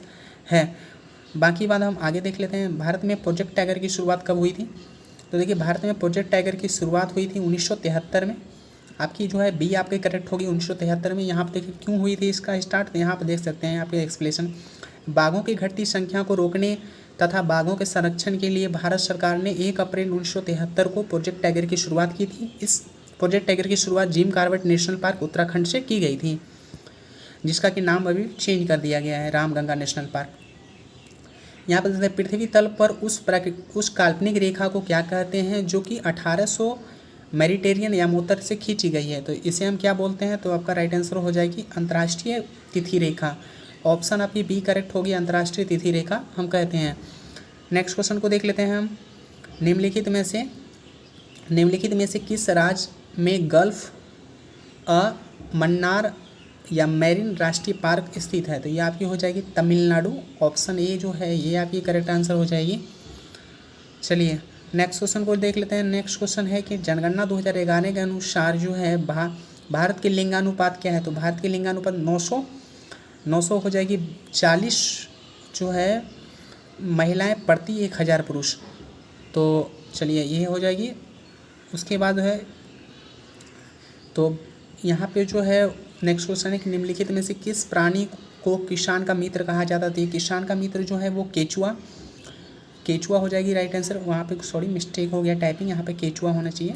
है। बाकी बात हम आगे देख लेते हैं। भारत में प्रोजेक्ट टाइगर की शुरुआत कब हुई थी, तो देखिए भारत में प्रोजेक्ट टाइगर की शुरुआत हुई थी 1973 में। आपकी जो है बी आपके करेक्ट होगी 1973 में। यहाँ पर देखिए क्यों हुई थी इसका स्टार्ट, तो यहाँ पर देख सकते हैं आपके एक्सप्लेनेशन। बाघों की घटती संख्या को रोकने तथा बाघों के संरक्षण के लिए भारत सरकार ने 1 अप्रैल 1973 को प्रोजेक्ट टाइगर की शुरुआत की थी। इस प्रोजेक्ट टाइगर की शुरुआत Jim Corbett national park Uttarakhand से की गई थी, जिसका कि नाम अभी चेंज कर दिया गया है, रामगंगा नेशनल पार्क। यहाँ पर पृथ्वी तल पर उस काल्पनिक रेखा को क्या कहते हैं जो कि 1800 मेडिटेरियन यामोत्तर से खींची गई है, तो इसे हम क्या बोलते हैं? तो आपका राइट आंसर हो जाएगी अंतर्राष्ट्रीय तिथि रेखा। ऑप्शन आपकी बी करेक्ट होगी, अंतर्राष्ट्रीय तिथि रेखा हम कहते हैं। नेक्स्ट क्वेश्चन को देख लेते हैं हम। निम्नलिखित में से किस राज्य में गल्फ मन्नार या मैरिन राष्ट्रीय पार्क स्थित है? तो ये आपकी हो जाएगी तमिलनाडु। ऑप्शन ए जो है ये आपकी करेक्ट आंसर हो जाएगी। चलिए नेक्स्ट क्वेश्चन को देख लेते हैं। नेक्स्ट क्वेश्चन है कि जनगणना 2011 के अनुसार जो है भारत के लिंगानुपात क्या है? तो भारत के लिंगानुपात 900 हो जाएगी। 40 जो है महिलाएं प्रति 1000 पुरुष। तो चलिए ये हो जाएगी। उसके बाद है तो यहाँ पे जो है नेक्स्ट क्वेश्चन है कि निम्नलिखित में से किस प्राणी को किसान का मित्र कहा जाता है? तो ये किसान का मित्र जो है वो केचुआ हो जाएगी राइट आंसर। वहाँ पे सॉरी मिस्टेक हो गया टाइपिंग, यहाँ पे केचुआ होना चाहिए।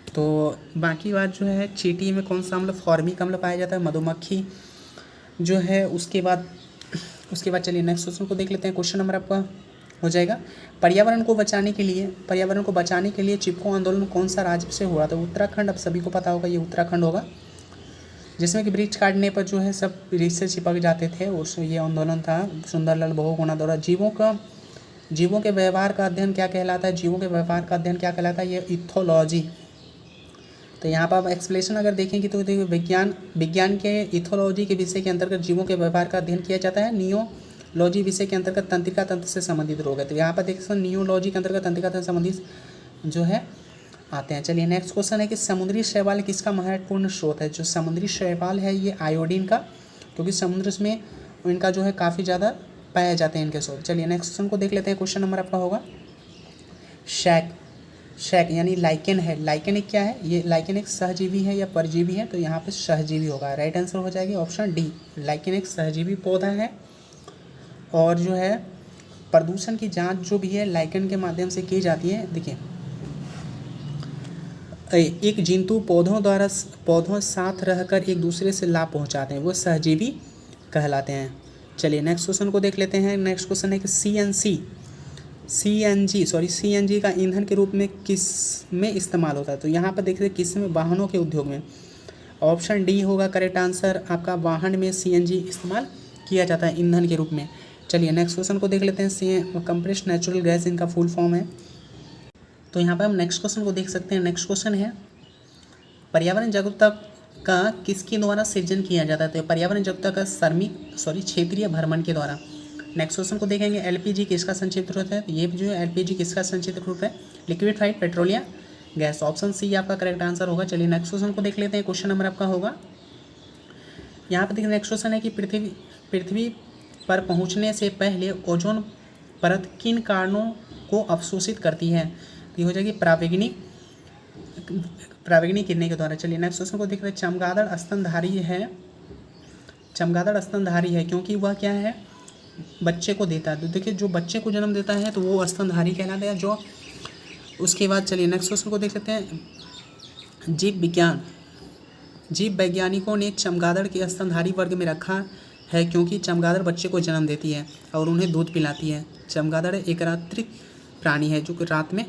तो बाकी बात जो है चींटी में कौन सा अम्ल फॉर्मिक अम्ल पाया जाता है? मधुमक्खी जो है। उसके बाद चलिए नेक्स्ट क्वेश्चन को देख लेते हैं। क्वेश्चन नंबर आपका हो जाएगा पर्यावरण को बचाने के लिए चिपको आंदोलन कौन सा राज्य से हुआ? तो उत्तराखंड। अब सभी को पता होगा ये उत्तराखंड होगा, जिसमें कि वृक्ष काटने पर जो है सब वृक्ष से चिपक जाते थे। उस ये आंदोलन था सुंदरलाल बहुगुणा द्वारा। जीवों के व्यवहार का अध्ययन क्या कहलाता है? ये इथोलॉजी। तो यहाँ पर आप एक्सप्लेनेशन अगर देखेंगे तो देखिए विज्ञान के इथोलॉजी के विषय के अंतर्गत जीवों के व्यवहार का अध्ययन किया जाता है। नियोलॉजी विषय के अंतर्गत तंत्रिका तंत्र से संबंधित रोग है। तो यहाँ पर देख सकते हैं नियोलॉजी के अंतर्गत तंत्रिका तंत्र से संबंधित जो है आते हैं। चलिए नेक्स्ट क्वेश्चन है कि समुद्री शैवाल किसका महत्वपूर्ण स्रोत है? जो समुद्री शैवाल है ये आयोडीन का, क्योंकि समुद्र में इनका जो है काफ़ी ज़्यादा पाए जाते हैं इनके स्रोत। चलिए नेक्स्ट क्वेश्चन को देख लेते हैं। क्वेश्चन नंबर आपका होगा शैक यानी लाइकेन है। लाइकेन एक क्या है? ये लाइकेन एक सहजीवी है या परजीवी है? तो यहाँ पे सहजीवी होगा, राइट आंसर हो जाएगी ऑप्शन डी। लाइकेन एक सहजीवी पौधा है और जो है प्रदूषण की जांच जो भी है लाइकेन के माध्यम से की जाती है। देखिए एक जंतु पौधों साथ रहकर एक दूसरे से लाभ पहुंचाते हैं, वो सहजीवी कहलाते हैं। चलिए नेक्स्ट क्वेश्चन को देख लेते हैं। नेक्स्ट क्वेश्चन है कि सीएनजी का ईंधन के रूप में किस में इस्तेमाल होता है? तो यहाँ पर देख रहे किस में? वाहनों के उद्योग में। ऑप्शन डी होगा करेक्ट आंसर आपका। वाहन में सीएनजी इस्तेमाल किया जाता है ईंधन के रूप में। चलिए नेक्स्ट क्वेश्चन को देख लेते हैं। कंप्रेस्ड नेचुरल गैस इनका फुल फॉर्म है। तो यहाँ पर हम नेक्स्ट क्वेश्चन को देख सकते हैं। नेक्स्ट क्वेश्चन है पर्यावरण जागरूकता का किसके द्वारा सृजन किया जाता है? तो पर्यावरण जागरूकता का क्षेत्रीय भ्रमण के द्वारा। नेक्स्ट क्वेश्चन को देखेंगे एलपीजी किसका संक्षिप्त रूप है? ये जो है एलपीजी किसका संक्षिप्त रूप है? Liquefied petroleum gas. Option C आपका करेक्ट आंसर होगा। चलिए नेक्स्ट क्वेश्चन को देख लेते हैं। क्वेश्चन नंबर आपका होगा यहाँ पर देखिए नेक्स्ट क्वेश्चन है कि पृथ्वी पर पहुँचने से पहले ओजोन परत किन कारणों को अवशोषित करती है? ये हो जाएगी परावैंगनी किरणें के द्वारा। चलिए नेक्स्ट क्वेश्चन को देख रहे हैं। चमगादड़ स्तनधारी है क्योंकि वह क्या है? बच्चे को देता है। तो देखिए जो बच्चे को जन्म देता है तो वो स्तनधारी कहलाता है। जो उसके बाद चलिए नेक्स्ट क्वेश्चन को देख लेते हैं। जीव वैज्ञानिकों ने चमगादड़ के स्तनधारी वर्ग में रखा है क्योंकि चमगादड़ बच्चे को जन्म देती है और उन्हें दूध पिलाती है। चमगादड़ एक रात्रि प्राणी है जो कि रात में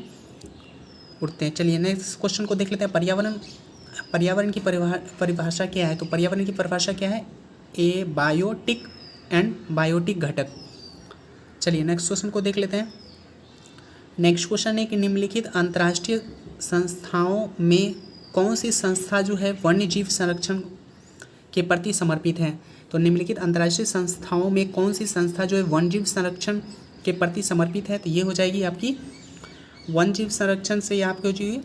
उड़ते हैं। चलिए नेक्स्ट क्वेश्चन को देख लेते हैं। पर्यावरण की परिभाषा क्या है? तो पर्यावरण की परिभाषा क्या है? ए बायोटिक एंड बायोटिक घटक। चलिए नेक्स्ट क्वेश्चन को देख लेते हैं। नेक्स्ट क्वेश्चन है कि निम्नलिखित अंतर्राष्ट्रीय संस्थाओं में कौन सी संस्था जो है वन्य जीव संरक्षण के प्रति समर्पित है? तो निम्नलिखित अंतर्राष्ट्रीय संस्थाओं में कौन सी संस्था जो है वन्य जीव संरक्षण के प्रति समर्पित है? तो ये हो जाएगी आपकी वन्य जीव संरक्षण से आपकी हो जाएगी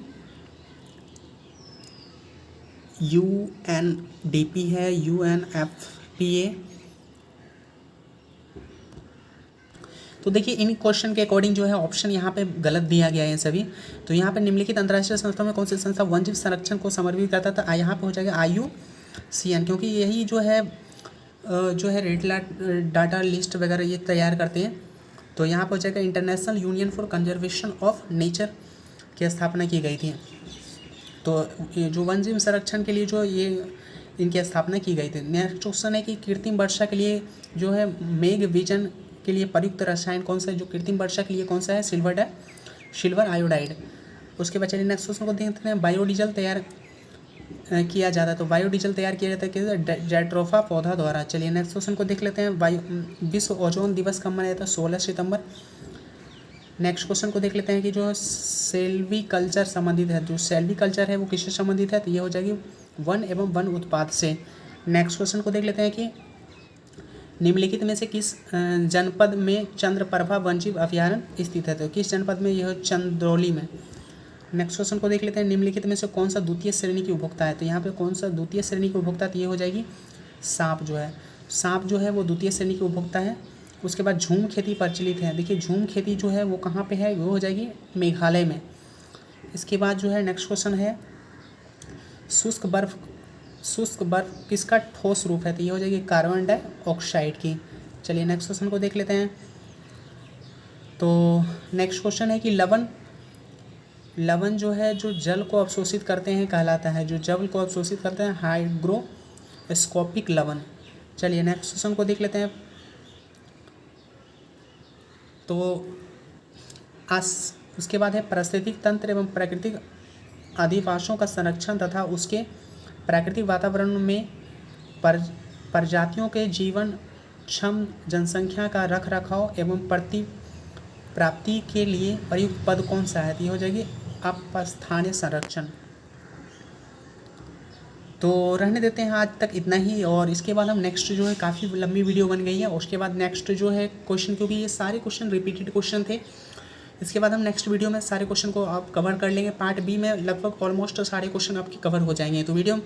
UNDP है, UNFPA। तो देखिए इन क्वेश्चन के अकॉर्डिंग जो है ऑप्शन यहाँ पे गलत दिया गया है सभी। तो यहाँ पे निम्नलिखित अंतर्राष्ट्रीय संस्थाओं में कौन सी संस्था वन्य जीव संरक्षण को समर्पित करता था? यहाँ पे हो जाएगा IUCN, क्योंकि यही जो है रेड डाटा लिस्ट वगैरह ये तैयार करते हैं तो यहाँ पर हो जाएगा international union for conservation of nature की स्थापना की गई थी। तो ये जो वन जीव संरक्षण के लिए जो ये इनकी स्थापना की गई थी। नेक्स्ट क्वेश्चन है कि कृत्रिम वर्षा के लिए जो है मेघ विजन के लिए प्रयुक्त रसायन कौन सा है? जो कृत्रिम वर्षा के लिए कौन सा है? Silver iodide. उसके बाद चलिए नेक्स्ट क्वेश्चन को देखते हैं। बायोडीजल तैयार किया जाता है, तो बायोडीजल तैयार किया जाता है किस? जैट्रोफा पौधा द्वारा। चलिए नेक्स्ट क्वेश्चन को देख लेते हैं। विश्व ओजोन दिवस कब मनाया जाता है? 16 सितंबर। नेक्स्ट क्वेश्चन को देख लेते हैं कि जो सेल्वीकल्चर संबंधित है, जो सेल्वीकल्चर है वो किससे संबंधित है? तो ये हो जाएगी वन एवं वन उत्पाद से। नेक्स्ट क्वेश्चन को देख लेते हैं कि निम्नलिखित में से किस जनपद में चंद्रप्रभा वन्यजीव अभयारण्य स्थित है? तो किस जनपद में? यह चंदौली में। नेक्स्ट क्वेश्चन को देख लेते हैं। निम्नलिखित में से कौन सा द्वितीय श्रेणी की उपभोक्ता है? तो यहाँ पे कौन सा द्वितीय श्रेणी की उपभोक्ता? तो ये हो जाएगी सांप जो है। सांप जो है वो द्वितीय श्रेणी की उपभोक्ता है। उसके बाद झूम खेती प्रचलित है। देखिए झूम खेती जो है वो कहाँ पे है? वो हो जाएगी मेघालय में। इसके बाद जो है नेक्स्ट क्वेश्चन है शुष्क बर्फ किसका ठोस रूप है? तो ये हो जाएगी कार्बन डाइऑक्साइड की। चलिए नेक्स्ट क्वेश्चन को देख लेते हैं। तो नेक्स्ट क्वेश्चन है कि लवण जो है जो जल को अवशोषित करते हैं कहलाता है। जो जल को अवशोषित करते हैं हाइग्रोस्कोपिक लवण। चलिए नेक्स्ट क्वेश्चन को देख लेते हैं। तो उसके बाद है पारिस्थितिक तंत्र एवं प्राकृतिक अधिवासों का संरक्षण तथा उसके प्राकृतिक वातावरण में प्रजातियों के जीवन क्षम जनसंख्या का रख रखाव एवं प्राप्ति के लिए प्रयुक्त पद कौन सा है? तो ये हो जाएगी अपस्थानीय संरक्षण। तो रहने देते हैं आज तक इतना ही, और इसके बाद हम नेक्स्ट जो है काफ़ी लंबी वीडियो बन गई है। उसके बाद नेक्स्ट जो है क्वेश्चन, क्योंकि ये सारे क्वेश्चन रिपीटेड क्वेश्चन थे, इसके बाद हम नेक्स्ट वीडियो में सारे क्वेश्चन को आप कवर कर लेंगे। पार्ट बी में लगभग ऑलमोस्ट सारे क्वेश्चन आपके कवर हो जाएंगे। तो वीडियो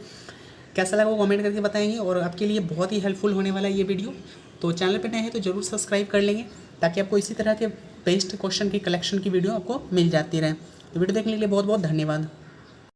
कैसा लगा वो कमेंट करके बताएंगे, और आपके लिए बहुत ही हेल्पफुल होने वाला है ये वीडियो। तो चैनल पर नए हैं तो ज़रूर सब्सक्राइब कर लेंगे, ताकि आपको इसी तरह के बेस्ट क्वेश्चन की कलेक्शन की वीडियो आपको मिल जाती रहे। तो वीडियो देखने के लिए बहुत बहुत धन्यवाद।